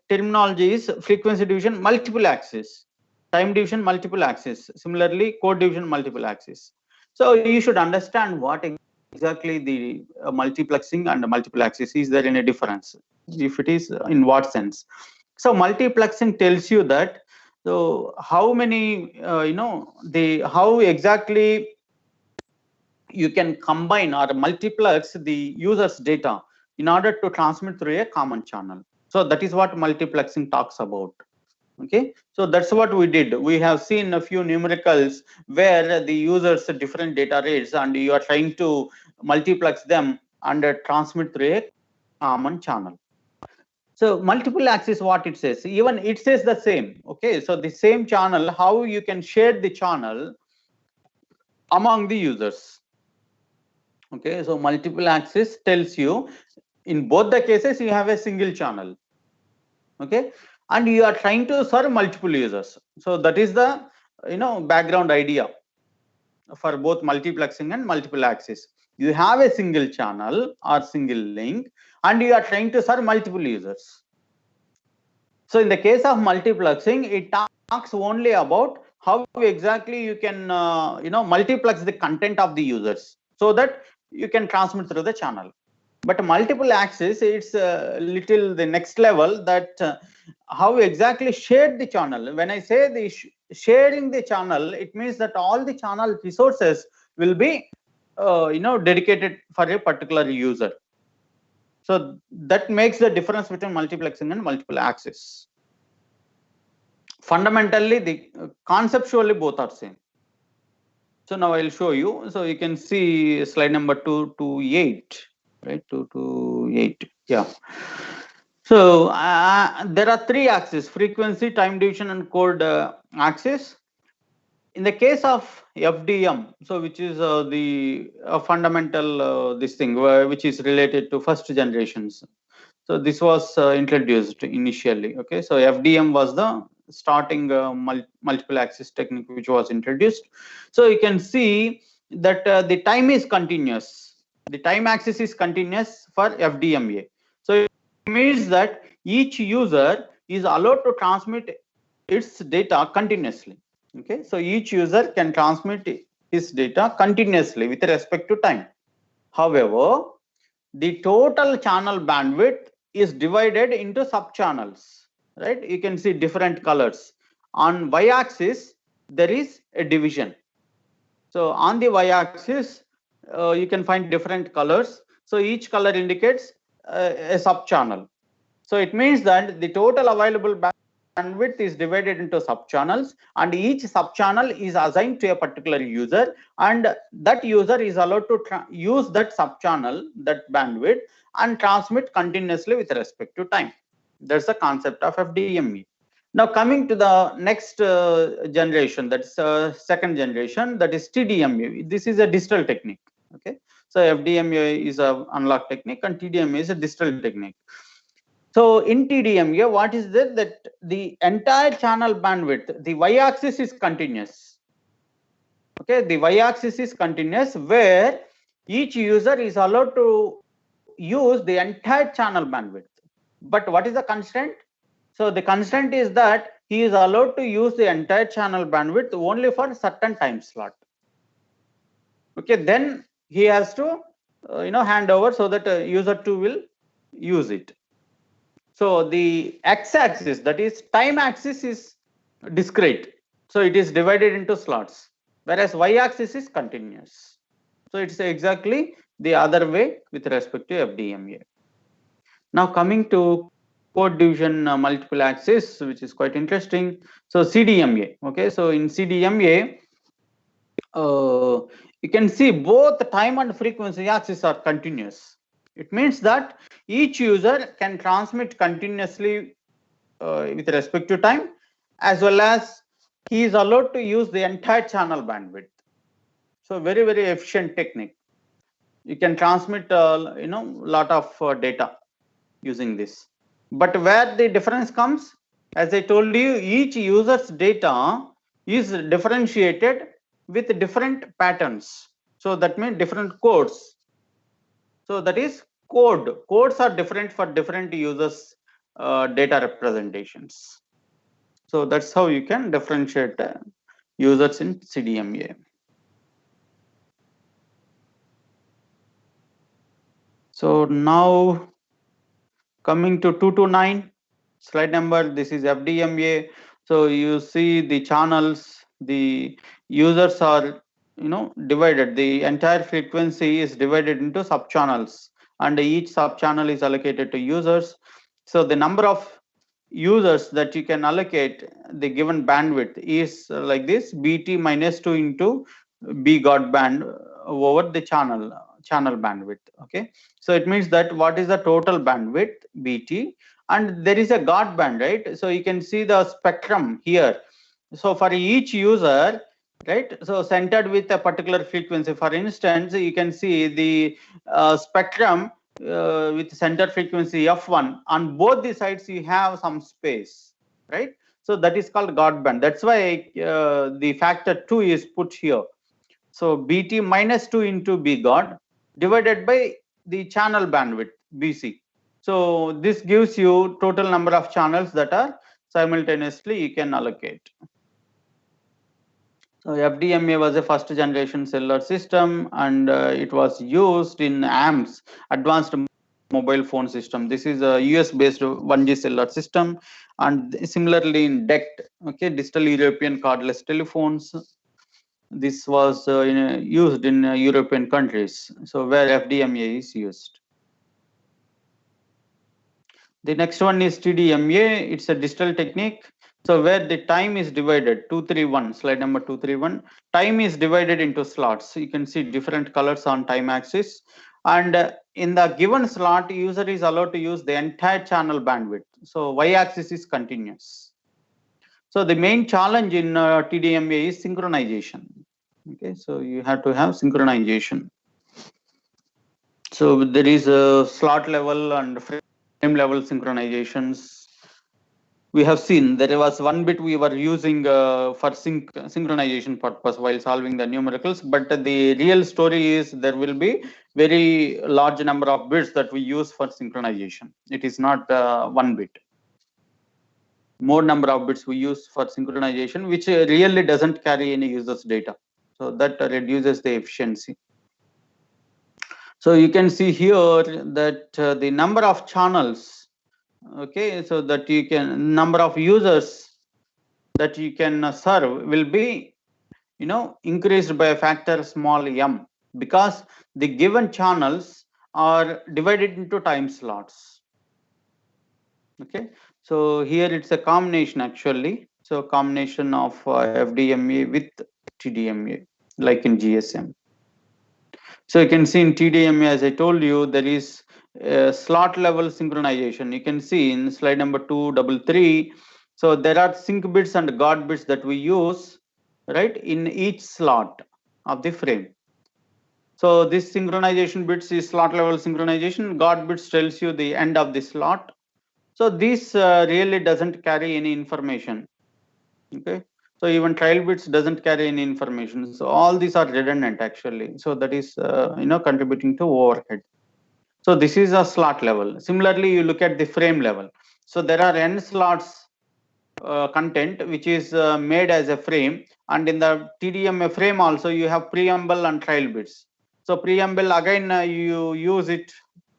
terminology is frequency division multiple axis, time division multiple axis, similarly code division multiple axis. So you should understand what exactly the multiplexing and multiple axis. Is there any difference? If it is, in what sense? So multiplexing tells you that, so how many how exactly you can combine or multiplex the user's data in order to transmit through a common channel. So that is what multiplexing talks about. Okay, so that's what we did. We have seen a few numericals where the users different data rates, and you are trying to multiplex them and transmit through a common channel. So multiple axis, what it says, even it says the same. Okay, so the same channel, how you can share the channel among the users. Okay, so multiple axis tells you in both the cases you have a single channel. Okay, and you are trying to serve multiple users. So that is the background idea for both multiplexing and multiple axis. You have a single channel or single link, and you are trying to serve multiple users. So in the case of multiplexing, it talks only about how exactly you can multiplex the content of the users so that you can transmit through the channel. But multiple axis, it's a little the next level, that how exactly shared the channel. When I say the sharing the channel, it means that all the channel resources will be dedicated for a particular user. So that makes the difference between multiplexing and multiple axis. fundamentally the conceptually both are same. So now I'll show you. So you can see slide number 228, right? 228. Yeah. So there are three axes: frequency, time division, and code axis. In the case of FDM, so which is the fundamental this thing which is related to first generations. So this was introduced initially. Okay, so FDM was the starting multiple axis technique which was introduced. So you can see that the time is continuous. The time axis is continuous for FDMA. So it means that each user is allowed to transmit its data continuously. Okay, so each user can transmit his data continuously with respect to time. However, the total channel bandwidth is divided into subchannels, right? You can see different colors. On y-axis, there is a division. So on the y-axis, you can find different colors. So each color indicates a subchannel. So it means that the total available bandwidth is divided into subchannels, and each subchannel is assigned to a particular user, and that user is allowed to use that subchannel, that bandwidth, and transmit continuously with respect to time. That's the concept of FDME. Now coming to the next generation, that's second generation, that is TDMA. This is a digital technique. Okay, so FDMA is a analog technique and TDMA is a digital technique. So in TDMA, what is there? That the entire channel bandwidth, the y-axis is continuous. Okay, the y-axis is continuous, where each user is allowed to use the entire channel bandwidth. But what is the constraint? So the constraint is that he is allowed to use the entire channel bandwidth only for certain time slot. Okay, then he has to hand over so that user 2 will use it. So the x-axis, that is time axis, is discrete. So it is divided into slots, whereas y-axis is continuous. So it's exactly the other way with respect to FDMA. Now coming to code division multiple axis, which is quite interesting. So CDMA. Okay, so in CDMA, you can see both the time and frequency axis are continuous. It means that each user can transmit continuously with respect to time, as well as he is allowed to use the entire channel bandwidth. So very, very efficient technique. You can transmit lot of data using this. But where the difference comes, as I told you, each user's data is differentiated with different patterns. So that means different codes. So that is codes are different for different users data representations. So that's how you can differentiate users in CDMA. So now coming to 229 slide number, this is FDMA. So you see the channels, the users are divided. The entire frequency is divided into subchannels, and each subchannel is allocated to users. So the number of users that you can allocate the given bandwidth is like this: BT minus 2 into B God band over the channel bandwidth. Okay, so it means that what is the total bandwidth BT, and there is a God band, right? So you can see the spectrum here. So for each user, right, so centered with a particular frequency, for instance, you can see the spectrum with center frequency f1. On both the sides you have some space, right? So that is called God band. That's why the factor 2 is put here. So BT minus 2 into B God divided by the channel bandwidth BC. So this gives you total number of channels that are simultaneously you can allocate. So FDMA was a first generation cellular system, and it was used in AMS, advanced mobile phone system. This is a US based 1G cellular system, and similarly in DECT, okay, digital European cordless telephones. This was used in European countries, so where FDMA is used. The next one is TDMA. It's a digital technique. So where the time is divided, 231, slide number 231, time is divided into slots. You can see different colors on time axis. And in the given slot, user is allowed to use the entire channel bandwidth. So y-axis is continuous. So the main challenge in TDMA is synchronization. Okay, so you have to have synchronization. So there is a slot level and frame level synchronizations. We have seen there was one bit we were using for synchronization purpose while solving the numericals, but the real story is there will be very large number of bits that we use for synchronization. It is not one bit. More number of bits we use for synchronization, which really doesn't carry any users data. So that reduces the efficiency. So you can see here that the number of channels, okay, so that you can, number of users that you can serve will be, increased by a factor small m, because the given channels are divided into time slots. Okay, so here it's a combination actually. So combination of FDMA with TDMA, like in GSM. So you can see in TDMA, as I told you, there is slot level synchronization. You can see in slide number 233. So there are sync bits and guard bits that we use, right, in each slot of the frame. So this synchronization bits is slot level synchronization. Guard bits tells you the end of the slot. So this really doesn't carry any information. Okay. So even trial bits doesn't carry any information. So all these are redundant actually. So that is contributing to overhead. So this is a slot level. Similarly, you look at the frame level. So there are n slots content which is made as a frame, and in the TDMA frame also you have preamble and trial bits. So preamble again you use it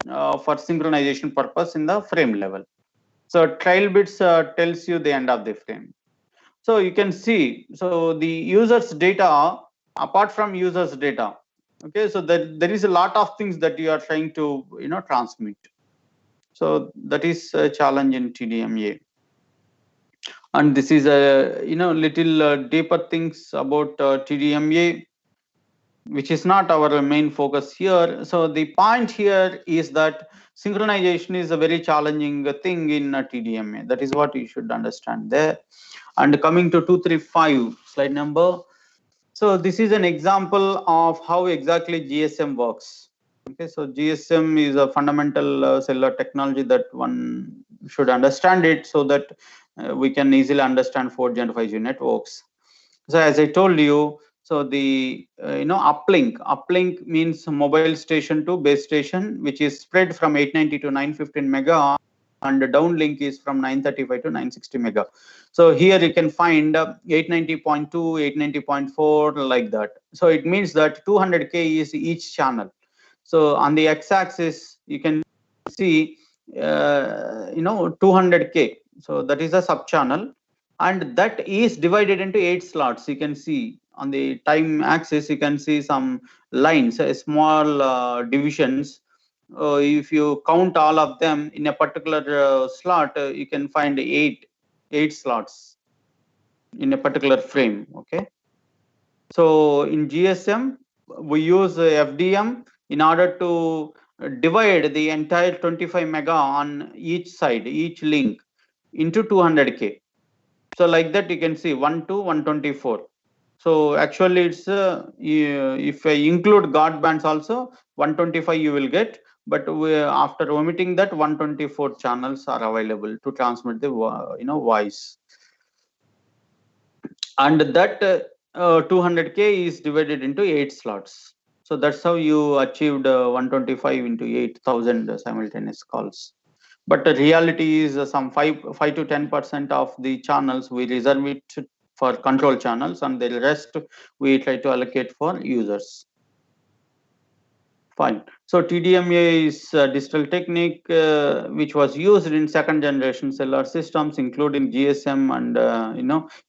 for synchronization purpose in the frame level. So trial bits tells you the end of the frame. So you can see, so the user's data, apart from user's data, okay, so there is a lot of things that you are trying to transmit. So that is a challenge in TDMA. And this is a little deeper things about TDMA, which is not our main focus here. So the point here is that synchronization is a very challenging thing in TDMA. That is what you should understand there. And coming to 235 slide number. So this is an example of how exactly GSM works. Okay, so GSM is a fundamental cellular technology that one should understand it, so that we can easily understand 4G and 5G networks. So as I told you, so the uplink means mobile station to base station, which is spread from 890 to 915 mega, and the downlink is from 935 to 960 mega. So here you can find 890.2, 890.4, like that. So it means that 200K is each channel. So on the x-axis you can see 200K. So that is a sub channel, and that is divided into 8 slots. You can see on the time axis, you can see some lines, small divisions. If you count all of them in a particular slot, you can find eight slots in a particular frame. Okay, so in GSM we use FDM in order to divide the entire 25 mega on each side, each link, into 200K. So like that you can see 1 to 124. So actually it's if I include guard bands also, 125 you will get, but after omitting that, 124 channels are available to transmit the voice, and that 200K is divided into 8 slots. So that's how you achieved 125 into 8,000 simultaneous calls. But the reality is some 5 to 10% of the channels we reserve it for control channels, and the rest we try to allocate for users. Fine. So TDMA is a digital technique which was used in second generation cellular systems, including GSM and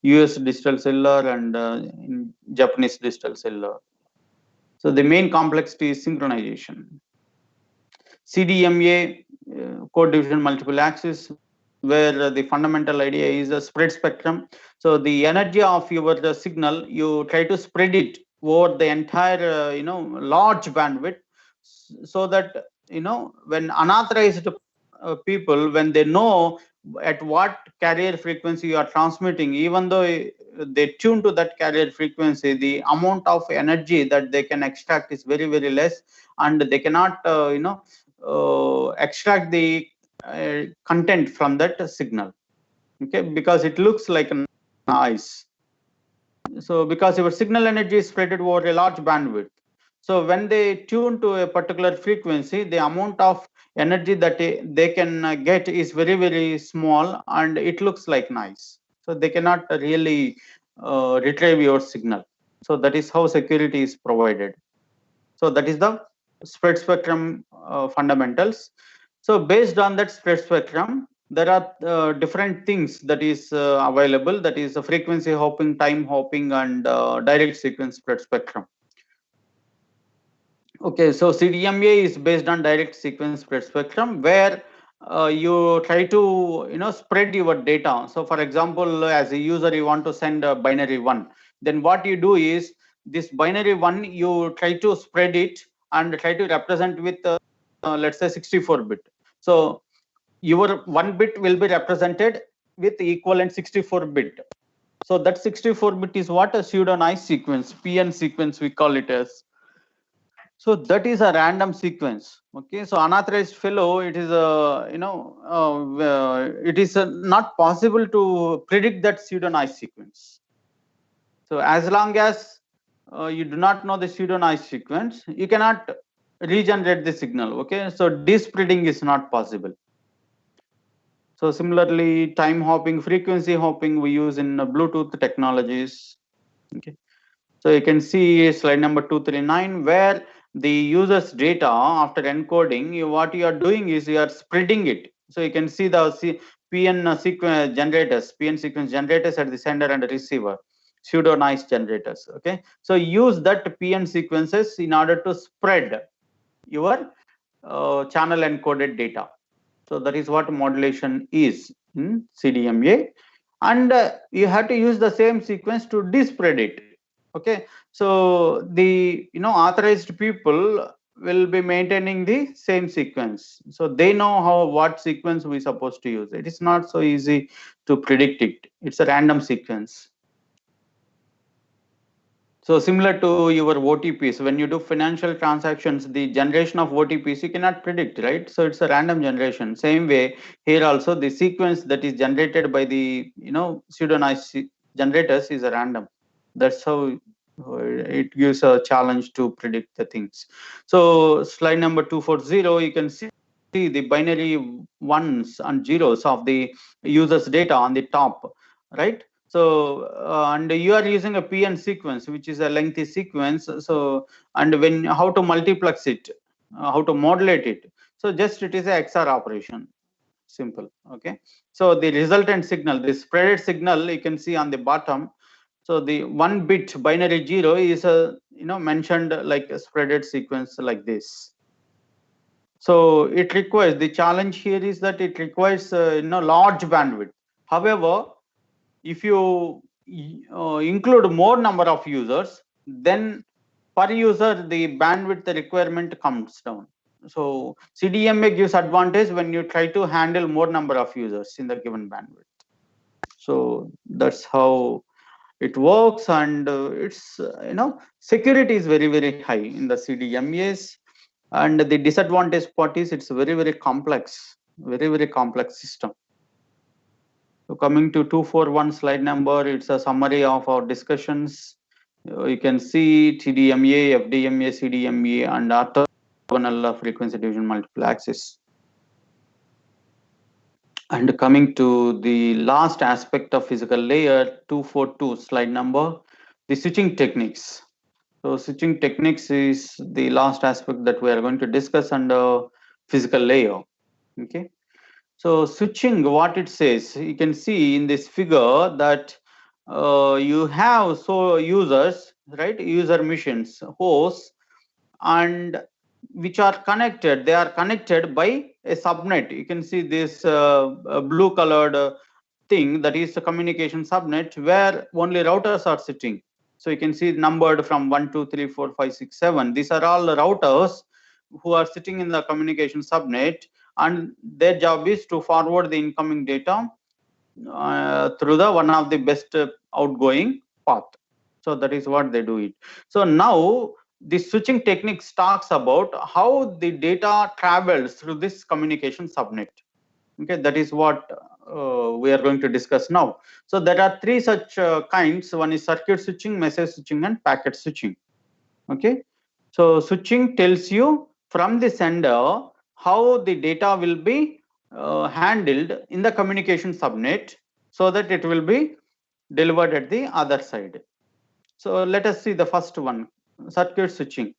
US digital cellular and in Japanese digital cellular. So the main complexity is synchronization. CDMA, code division multiple axis, where the fundamental idea is a spread spectrum. So the energy of your signal, you try to spread it over the entire, large bandwidth, so that, when unauthorized people, when they know at what carrier frequency you are transmitting, even though they tune to that carrier frequency, the amount of energy that they can extract is very, very less, and they cannot, extract the content from that signal, okay, because it looks like a noise. So because your signal energy is spread over a large bandwidth, so when they tune to a particular frequency, the amount of energy that they can get is very, very small, and it looks like noise. So they cannot really retrieve your signal. So that is how security is provided. So that is the spread spectrum fundamentals. So based on that spread spectrum, there are different things that is available. That is frequency hopping, time hopping, and direct sequence spread spectrum. Okay, so CDMA is based on direct sequence spread spectrum, where you try to spread your data. So for example, as a user, you want to send a binary 1. Then what you do is, this binary 1, you try to spread it and try to represent with let's say 64-bit. So your 1 bit will be represented with equivalent 64-bit. So that 64-bit is what? A pseudo noise sequence, PN sequence we call it as. So that is a random sequence. Okay, so unauthorized fellow, it is a it is not possible to predict that pseudo noise sequence. So as long as you do not know the pseudo noise sequence, you cannot regenerate the signal. Okay, so despreading is not possible. So similarly, time hopping, frequency hopping we use in Bluetooth technologies. Okay, so you can see slide number 239, where the user's data after encoding, what you are doing is you are spreading it. So you can see the PN sequence generators at the sender and receiver, pseudo noise generators. Okay, so use that PN sequences in order to spread your channel encoded data. So that is what modulation is in CDMA, and you have to use the same sequence to despread it. Okay, so the authorized people will be maintaining the same sequence, so they know what sequence we supposed to use. It is not so easy to predict it. It's a random sequence. So similar to your OTPs, when you do financial transactions, the generation of OTPs you cannot predict, right? So it's a random generation. Same way here also, the sequence that is generated by the pseudo noise generators is a random. That's how it gives a challenge to predict the things. So slide number 240, you can see the binary ones and zeros of the user's data on the top, right? So and you are using a PN sequence, which is a lengthy sequence. So and when how to multiplex it, how to modulate it. So just it is a XR operation, simple. Okay, so the resultant signal, the spreaded signal, you can see on the bottom. So the 1 bit binary 0 is a mentioned like a spreaded sequence like this. So it requires, the challenge here is that it requires large bandwidth. However, if you include more number of users, then per user the bandwidth requirement comes down. So CDMA gives advantage when you try to handle more number of users in the given bandwidth. So that's how it works, and it's security is very, very high in the CDMAs, and the disadvantage part is it's very, very complex, very, very complex system. So coming to 241 slide number, it's a summary of our discussions. You can see TDMA, FDMA, CDMA, and orthogonal frequency division multiple axis. And coming to the last aspect of physical layer, 242 slide number, the switching techniques. So switching techniques is the last aspect that we are going to discuss under physical layer. Okay. So switching, what it says, you can see in this figure that you have users, right? User machines, hosts, and which are connected, they are connected by a subnet. You can see this blue colored thing, that is the communication subnet, where only routers are sitting. So you can see numbered from 1, 2, 3, 4, 5, 6, 7. These are all routers who are sitting in the communication subnet, and their job is to forward the incoming data through the one of the best outgoing path. So that is what they do it. So now the switching techniques talks about how the data travels through this communication subnet. Okay, that is what we are going to discuss now. So there are three such kinds. One is circuit switching, message switching, and packet switching. Okay, so switching tells you from the sender how the data will be handled in the communication subnet, so that it will be delivered at the other side. So let us see the first one, circuit switching.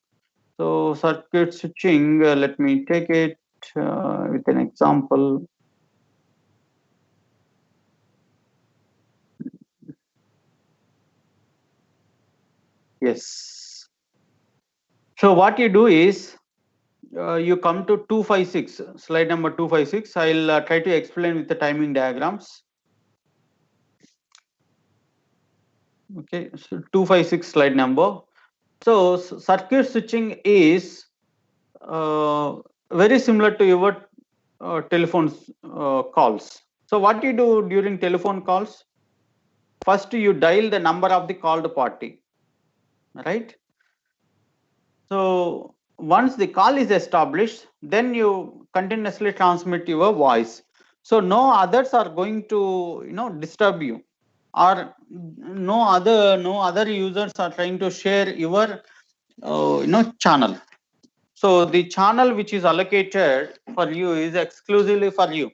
So circuit switching, let me take it with an example. Yes. So what you do is, you come to 256, slide number 256. I'll try to explain with the timing diagrams. Okay, so 256 slide number. So circuit switching is very similar to your telephone calls. So what you do during telephone calls? First, you dial the number of the called party, right? So once the call is established, then you continuously transmit your voice. So no others are going to disturb you, or no other users are trying to share your channel. So the channel which is allocated for you is exclusively for you.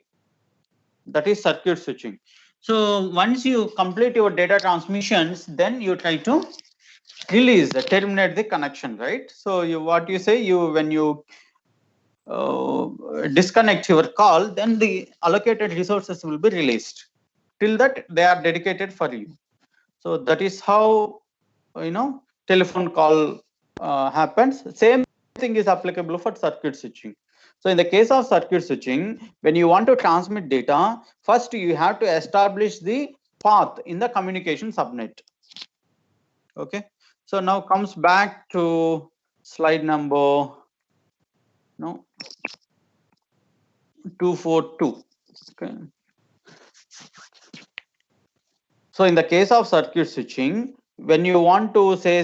That is circuit switching. So once you complete your data transmissions, then you try to release, terminate the connection, right? So what you say, when you disconnect your call, then the allocated resources will be released. Till that, they are dedicated for you. So that is how telephone call happens. Same thing is applicable for circuit switching. So in the case of circuit switching, when you want to transmit data, first you have to establish the path in the communication subnet. Okay, so now comes back to slide number 242. Okay. So in the case of circuit switching, when you want to say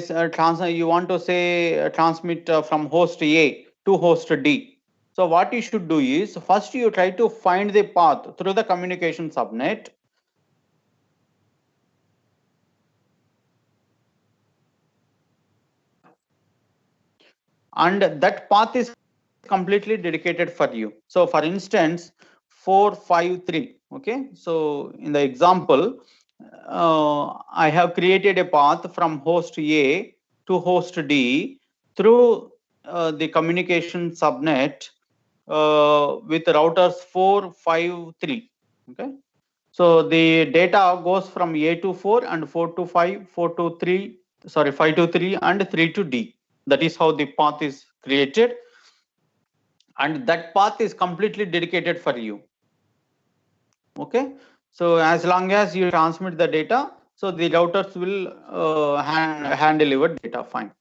transmit from host A to host D. So what you should do is, first you try to find the path through the communication subnet. And that path is completely dedicated for you. So for instance, 453. Okay, so in the example, I have created a path from host A to host D through the communication subnet with routers 453. Okay, so the data goes from A to 4 and 4 to 5, 4 to 3, sorry, 5 to 3 and 3 to D. That is how the path is created, and that path is completely dedicated for you. Okay, so as long as you transmit the data, so the routers will handle your data fine.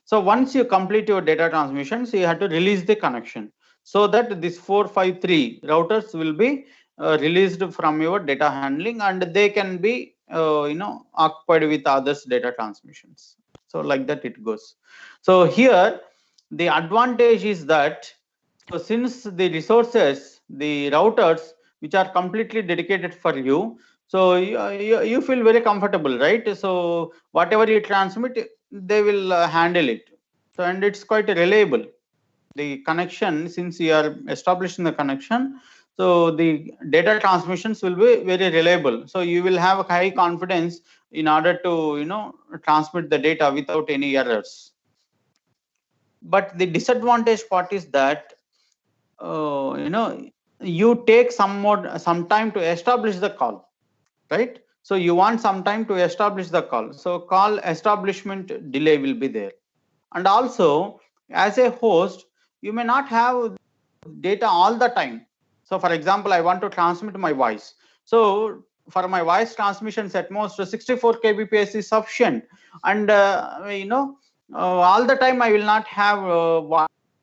So once you complete your data transmissions, you have to release the connection, so that this 453 routers will be released from your data handling, and they can be occupied with others data transmissions. So like that it goes. So here the advantage is that, so since the resources, the routers which are completely dedicated for you, so you feel very comfortable, right? So whatever you transmit, they will handle it. So, and it's quite reliable. The connection, since you are establishing the connection, so the data transmissions will be very reliable. So you will have a high confidence in order to transmit the data without any errors. But the disadvantage part is that you take some time to establish the call, right? So you want some time to establish the call. So call establishment delay will be there. And also, as a host, you may not have data all the time. So for example, I want to transmit my voice. So for my voice transmissions, at most 64 kbps is sufficient. And all the time I will not have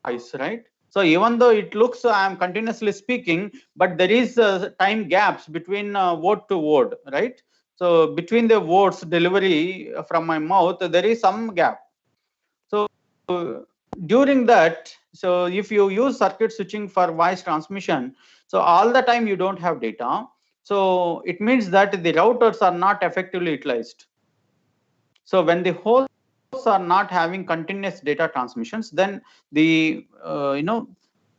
voice, right? So even though it looks I am continuously speaking, but there is time gaps between word to word, right? So between the words delivery from my mouth, there is some gap. So during that, so if you use circuit switching for voice transmission, so all the time you don't have data. So it means that the routers are not effectively utilized. So when the hosts are not having continuous data transmissions, then the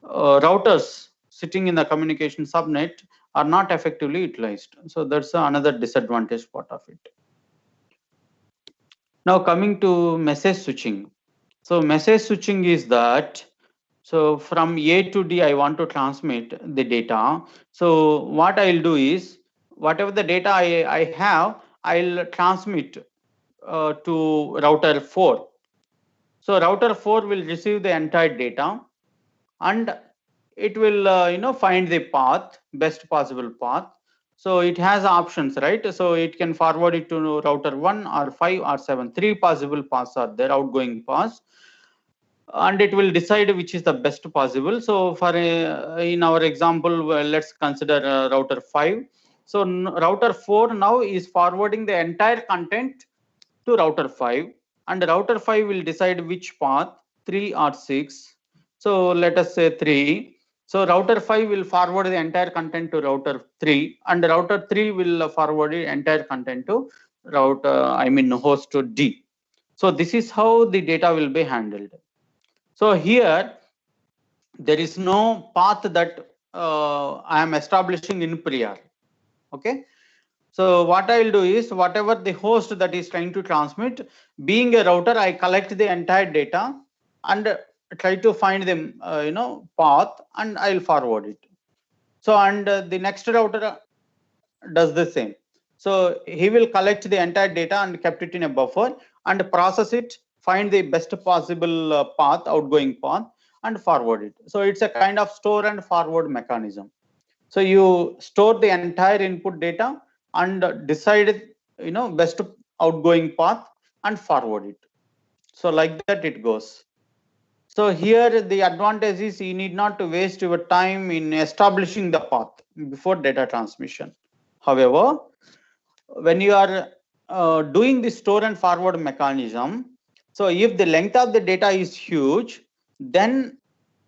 routers sitting in the communication subnet are not effectively utilized. So that's another disadvantage part of it. Now coming to message switching. So message switching is that, so from A to D, I want to transmit the data. So what I'll do is, whatever the data I have, I'll transmit to router 4. So router 4 will receive the entire data, and it will find the path, best possible path. So it has options, right? So it can forward it to router 1 or 5 or 7. 3 possible paths are there, outgoing paths, and it will decide which is the best possible. So for in our example, let's consider router 5. So router 4 now is forwarding the entire content to router 5, and router 5 will decide which path, 3 or 6. So let us say 3. So router 5 will forward the entire content to router 3, and router 3 will forward the entire content to host to D. So this is how the data will be handled. So here there is no path that I am establishing in prior. Okay. So what I will do is, whatever the host that is trying to transmit, being a router, I collect the entire data and try to find the path, and I will forward it. So and the next router does the same. So he will collect the entire data and kept it in a buffer and process it, find the best possible path, outgoing path, and forward it. So it's a kind of store and forward mechanism. So you store the entire input data and decide best outgoing path and forward it. So like that it goes. So here the advantage is you need not to waste your time in establishing the path before data transmission. However, when you are doing the store and forward mechanism, so if the length of the data is huge, then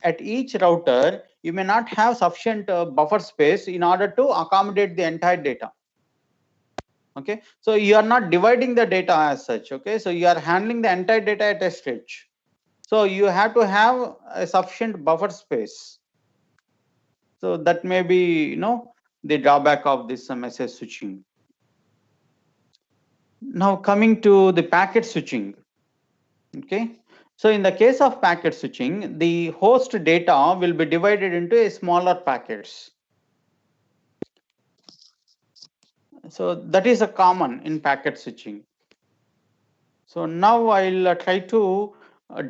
at each router you may not have sufficient buffer space in order to accommodate the entire data. Okay, so you are not dividing the data as such. Okay, so you are handling the entire data at a stretch. So you have to have a sufficient buffer space. So that may be the drawback of this message switching. Now coming to the packet switching. Okay, so in the case of packet switching, the host data will be divided into a smaller packets. So that is a common in packet switching. So now I'll try to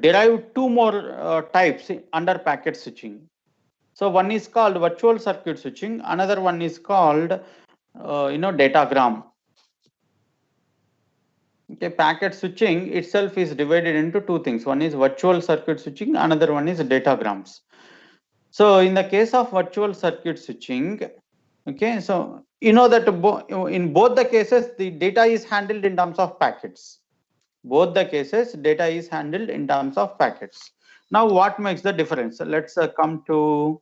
derive two more types under packet switching. So one is called virtual circuit switching, another one is called datagram. Okay, packet switching itself is divided into two things. One is virtual circuit switching, another one is datagrams. So in the case of virtual circuit switching, okay, so you know that in both the cases the data is handled in terms of packets. Both the cases data is handled in terms of packets. Now what makes the difference? Let's come to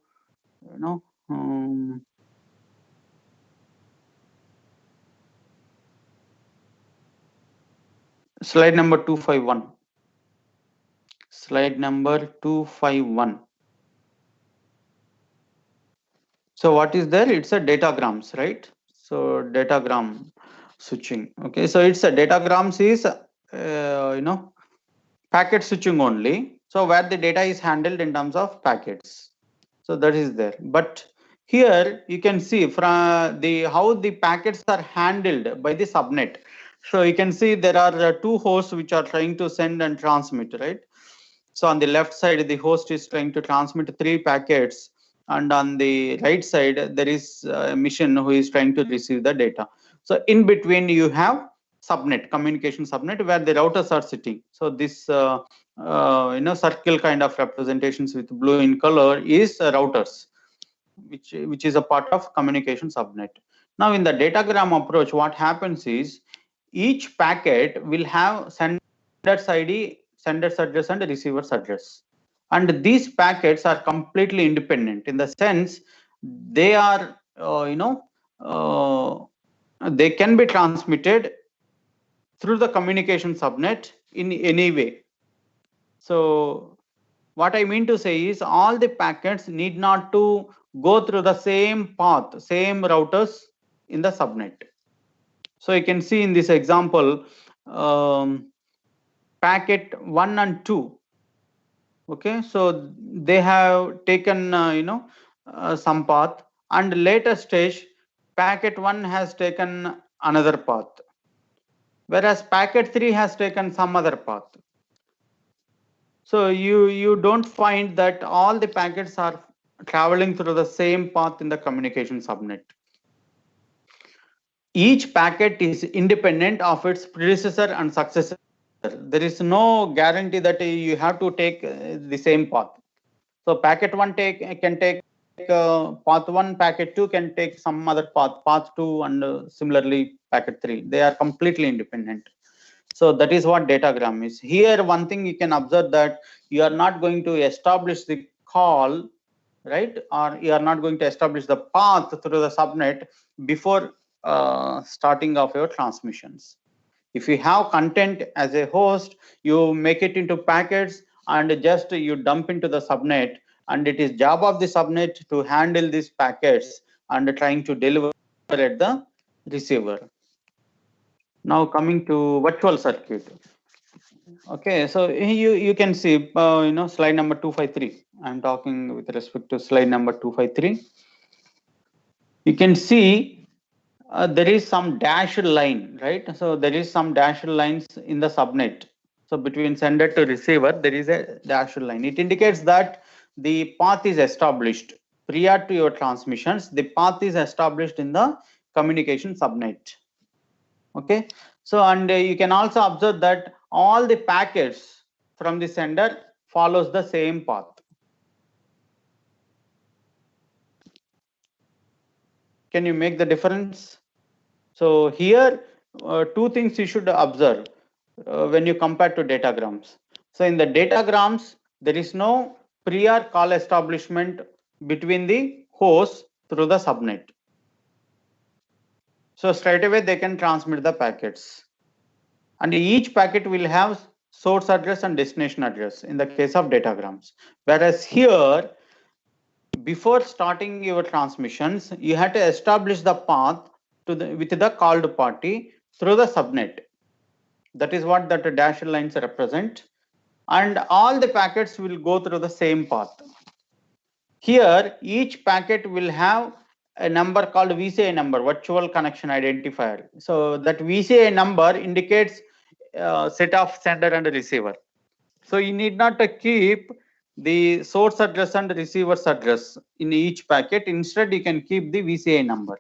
slide number 251. Slide number 251. So what is there? It's a datagrams, right? So datagram switching. Okay, so it's a datagrams is packet switching only. So where the data is handled in terms of packets. So that is there. But here you can see from how the packets are handled by the subnet. So you can see there are two hosts which are trying to send and transmit, right? So on the left side, the host is trying to transmit 3 packets, and on the right side, there is a mission who is trying to receive the data. So in between, you have subnet, communication subnet, where the routers are sitting. So this circle kind of representations with blue in color is routers, which is a part of communication subnet. Now in the datagram approach, what happens is each packet will have sender's ID, sender's address, and receiver's address. And these packets are completely independent in the sense they are, they can be transmitted through the communication subnet in any way. So what I mean to say is all the packets need not to go through the same path, same routers in the subnet. So you can see in this example, packet 1 and 2. Okay, so they have taken some path, and later stage packet 1 has taken another path, whereas packet 3 has taken some other path. So you don't find that all the packets are traveling through the same path in the communication subnet. Each packet is independent of its predecessor and successor. There is no guarantee that you have to take the same path. So packet 1 can take path 1, packet 2 can take some other path 2, and similarly packet 3. They are completely independent. So that is what datagram is. Here, one thing you can observe that you are not going to establish the call, right? Or you are not going to establish the path through the subnet before starting of your transmissions. If you have content as a host, you make it into packets and just you dump into the subnet, and it is job of the subnet to handle these packets and trying to deliver at the receiver. Now coming to virtual circuit. Okay, so you can see slide number 253. I'm talking with respect to slide number 253. You can see there is some dashed line, right? So there is some dashed lines in the subnet. So between sender to receiver, there is a dashed line. It indicates that the path is established prior to your transmissions. The path is established in the communication subnet. Okay, so and you can also observe that all the packets from the sender follows the same path. Can you make the difference? So here, 2 things you should observe when you compare to datagrams. So in the datagrams, there is no prior call establishment between the host through the subnet. So straight away they can transmit the packets, and each packet will have source address and destination address in the case of datagrams. Whereas here, before starting your transmissions, you have to establish the path with the called party through the subnet. That is what that dashed lines represent, and all the packets will go through the same path. Here, each packet will have a number called VCI number, virtual connection identifier. So that VCI number indicates set of sender and receiver. So you need not keep the source address and receiver's address in each packet. Instead, you can keep the VCI number,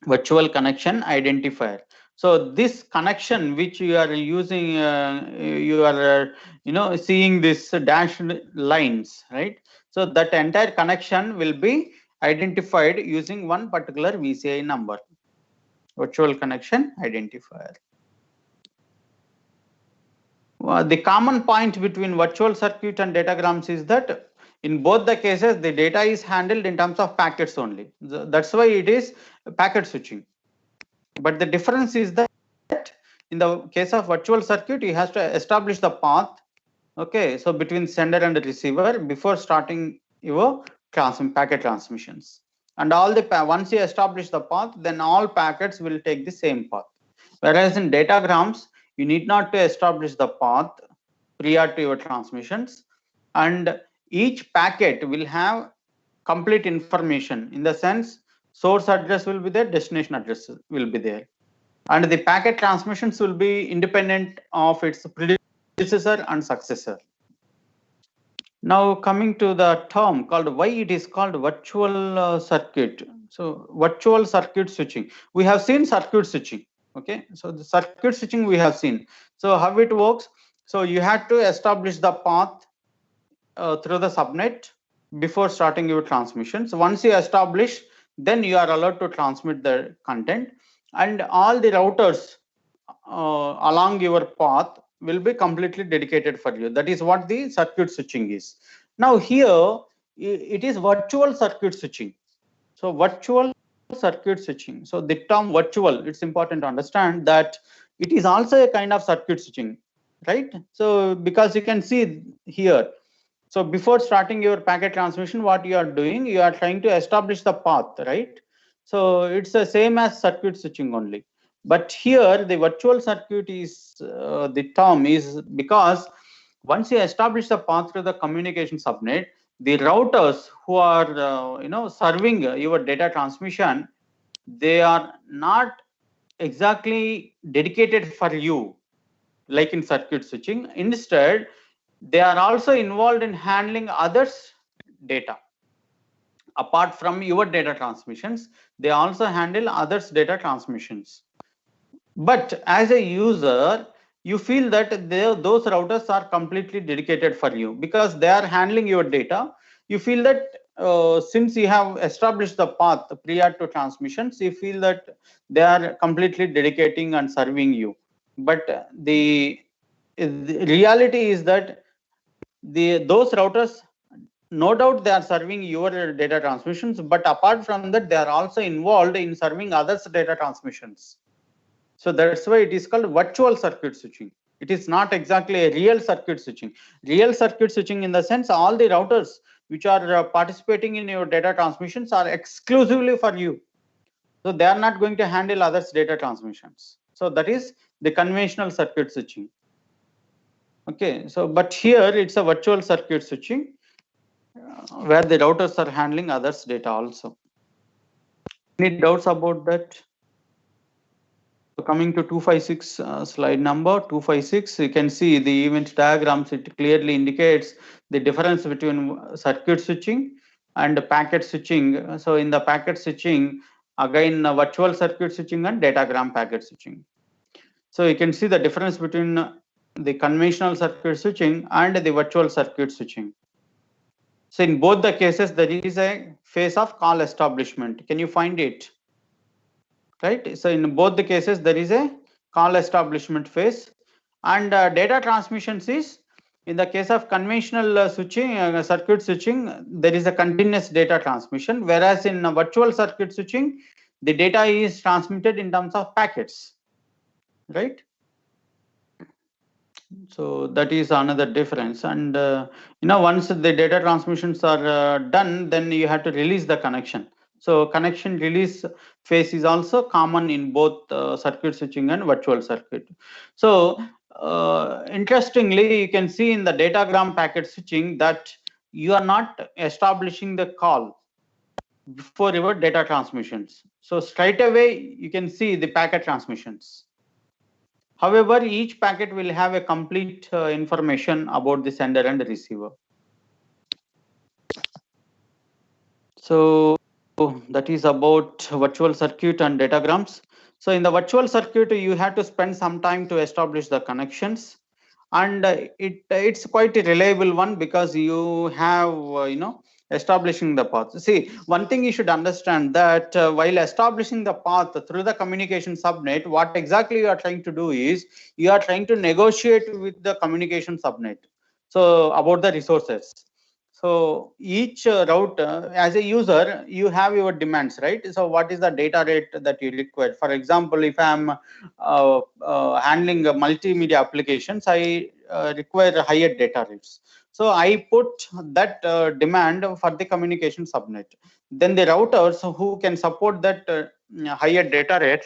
virtual connection identifier. So this connection which you are using, you are seeing this dashed lines, right? So that entire connection will be identified using one particular VCI number, virtual connection identifier. The common point between virtual circuit and datagrams is that in both the cases, the data is handled in terms of packets only. That's why it is packet switching. But the difference is that in the case of virtual circuit, you have to establish the path. Okay, so between sender and the receiver before starting your packet transmissions. And all the once you establish the path, then all packets will take the same path. Whereas in datagrams, you need not to establish the path prior to your transmissions, and each packet will have complete information in the sense source address will be there, destination address will be there, and the packet transmissions will be independent of its predecessor predecessor and successor. Now coming to the term called why it is called virtual circuit. So virtual circuit switching. We have seen circuit switching. Okay, so the circuit switching we have seen. So how it works? So you had to establish the path through the subnet before starting your transmission. So once you establish, then you are allowed to transmit the content, and all the routers along your path will be completely dedicated for you. That is what the circuit switching is. Now here it is virtual circuit switching. So virtual circuit switching. So the term virtual, it's important to understand that it is also a kind of circuit switching, right? So because you can see here, so before starting your packet transmission, what you are doing, you are trying to establish the path, right? So it's the same as circuit switching only. But here the virtual circuit is the term is because once you establish the path through the communication subnet, the routers who are serving your data transmission, they are not exactly dedicated for you like in circuit switching. Instead, they are also involved in handling others' data. Apart from your data transmissions, they also handle others' data transmissions. But as a user, you feel that those routers are completely dedicated for you because they are handling your data. You feel that since you have established the path prior to transmissions, you feel that they are completely dedicating and serving you. But the reality is that those routers, no doubt they are serving your data transmissions, but apart from that, they are also involved in serving others' data transmissions. So that's why it is called virtual circuit switching. It is not exactly a real circuit switching. Real circuit switching in the sense all the routers which are participating in your data transmissions are exclusively for you. So they are not going to handle others' data transmissions. So that is the conventional circuit switching. Okay, so but here it's a virtual circuit switching where the routers are handling others' data also. Any doubts about that? So coming to 256 slide number 256, you can see the event diagrams. It clearly indicates the difference between circuit switching and packet switching. So in the packet switching, again virtual circuit switching and datagram packet switching. So you can see the difference between the conventional circuit switching and the virtual circuit switching. So in both the cases, there is a phase of call establishment. Can you find it? Right. So in both the cases, there is a call establishment phase, and data transmissions is in the case of conventional switching, circuit switching, there is a continuous data transmission, whereas in virtual circuit switching, the data is transmitted in terms of packets. Right. So that is another difference. And once the data transmissions are done, then you have to release the connection. So connection release phase is also common in both circuit switching and virtual circuit. So interestingly, you can see in the datagram packet switching that you are not establishing the call before your data transmissions. So straight away, you can see the packet transmissions. However, each packet will have a complete information about the sender and the receiver. So that is about virtual circuit and datagrams. So in the virtual circuit, you have to spend some time to establish the connections, and it's quite a reliable one because you have establishing the path. See, one thing you should understand that while establishing the path through the communication subnet, what exactly you are trying to do is you are trying to negotiate with the communication subnet. So about the resources. So each route, as a user, you have your demands, right? So what is the data rate that you require? For example, if I'm handling multimedia applications, I require higher data rates. So I put that demand for the communication subnet. Then the routers who can support that higher data rate,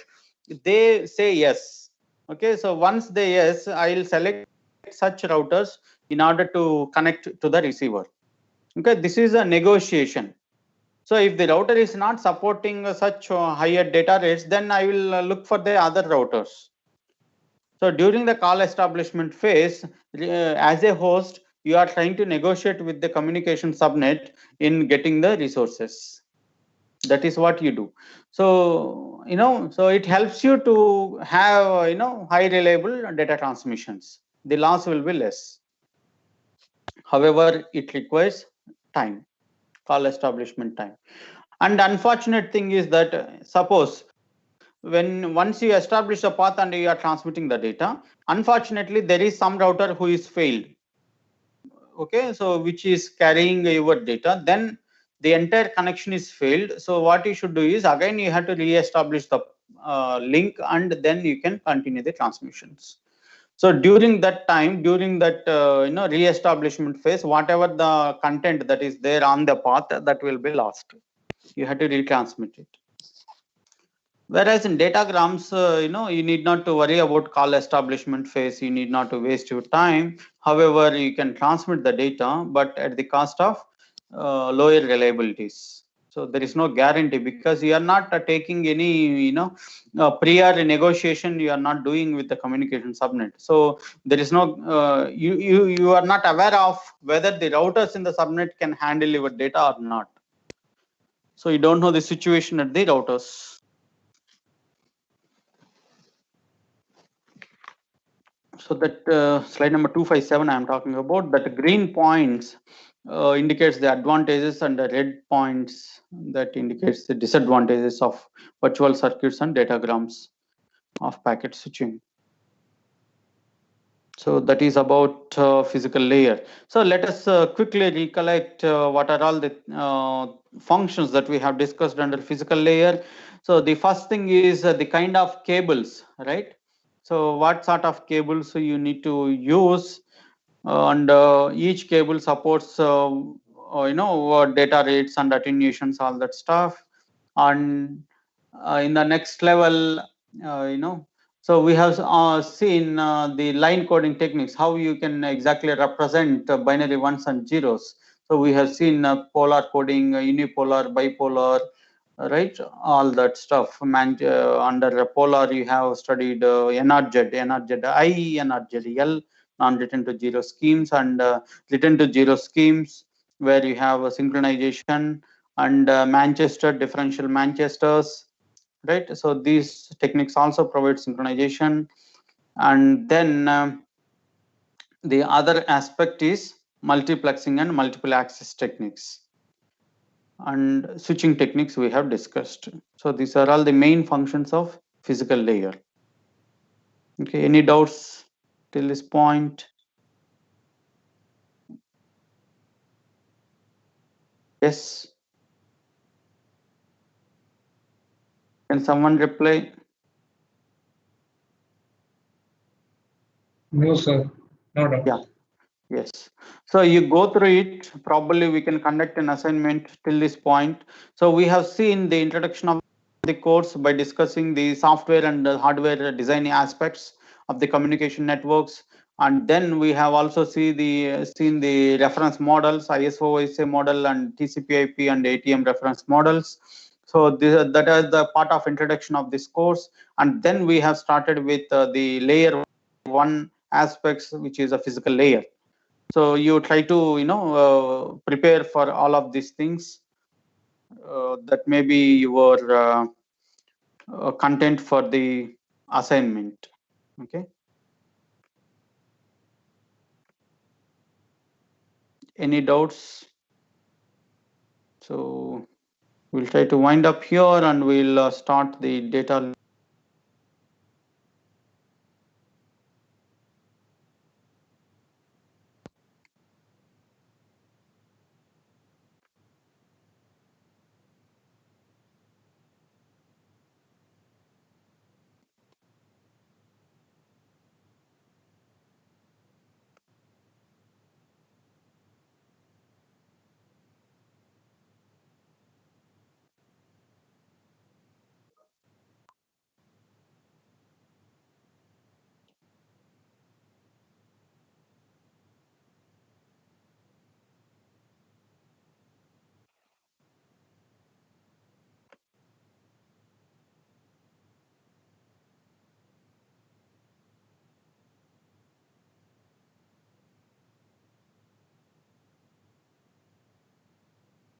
they say yes. Okay, so once they yes, I'll select such routers in order to connect to the receiver. Okay, this is a negotiation. So if the router is not supporting such higher data rates, then I will look for the other routers. So during the call establishment phase, as a host, you are trying to negotiate with the communication subnet in getting the resources. That is what you do. So, so it helps you to have, high reliable data transmissions. The loss will be less. However, it requires time, call establishment time. And unfortunate thing is that suppose once you establish a path and you are transmitting the data, unfortunately there is some router who is failed. Okay, so which is carrying your data, then the entire connection is failed. So what you should do is again you have to re-establish the link, and then you can continue the transmissions. So during that time, during that re-establishment phase, whatever the content that is there on the path, that will be lost. You have to retransmit it. Whereas in datagrams, you need not to worry about call establishment phase. You need not to waste your time. However, you can transmit the data, but at the cost of lower reliabilities. So there is no guarantee, because you are not taking any, prior negotiation. You are not doing with the communication subnet. So there is no, you are not aware of whether the routers in the subnet can handle your data or not. So you don't know the situation at the routers. So that slide number 257 I am talking about, that green points indicates the advantages, and the red points that indicates the disadvantages of virtual circuits and datagrams of packet switching. So that is about physical layer. So let us quickly recollect what are all the functions that we have discussed under physical layer. So the first thing is the kind of cables, right? So what sort of cables you need to use, and each cable supports data rates and attenuations, all that stuff. And in the next level, so we have seen the line coding techniques, how you can exactly represent binary ones and zeros. So we have seen polar coding, unipolar, bipolar, right? All that stuff. Under polar, you have studied NRZ, NRZ-I, NRZ-L, non-written to zero schemes, and written to zero schemes, where you have a synchronization and Manchester, differential Manchesters, right? So these techniques also provide synchronization. And then the other aspect is multiplexing and multiple access techniques, and switching techniques we have discussed. So these are all the main functions of physical layer. Okay, any doubts till this point? Yes. Can someone reply? No, sir. No doubt. Yeah. Yes. So you go through it. Probably we can conduct an assignment till this point. So we have seen the introduction of the course by discussing the software and the hardware design aspects of the communication networks. And then we have also seen the reference models, ISO ISA model, and TCP/IP and ATM reference models. So that is the part of introduction of this course. And then we have started with the layer one aspects, which is a physical layer. So you try to prepare for all of these things. That may be your content for the assignment. Okay. Any doubts? So we'll try to wind up here, and we'll start the data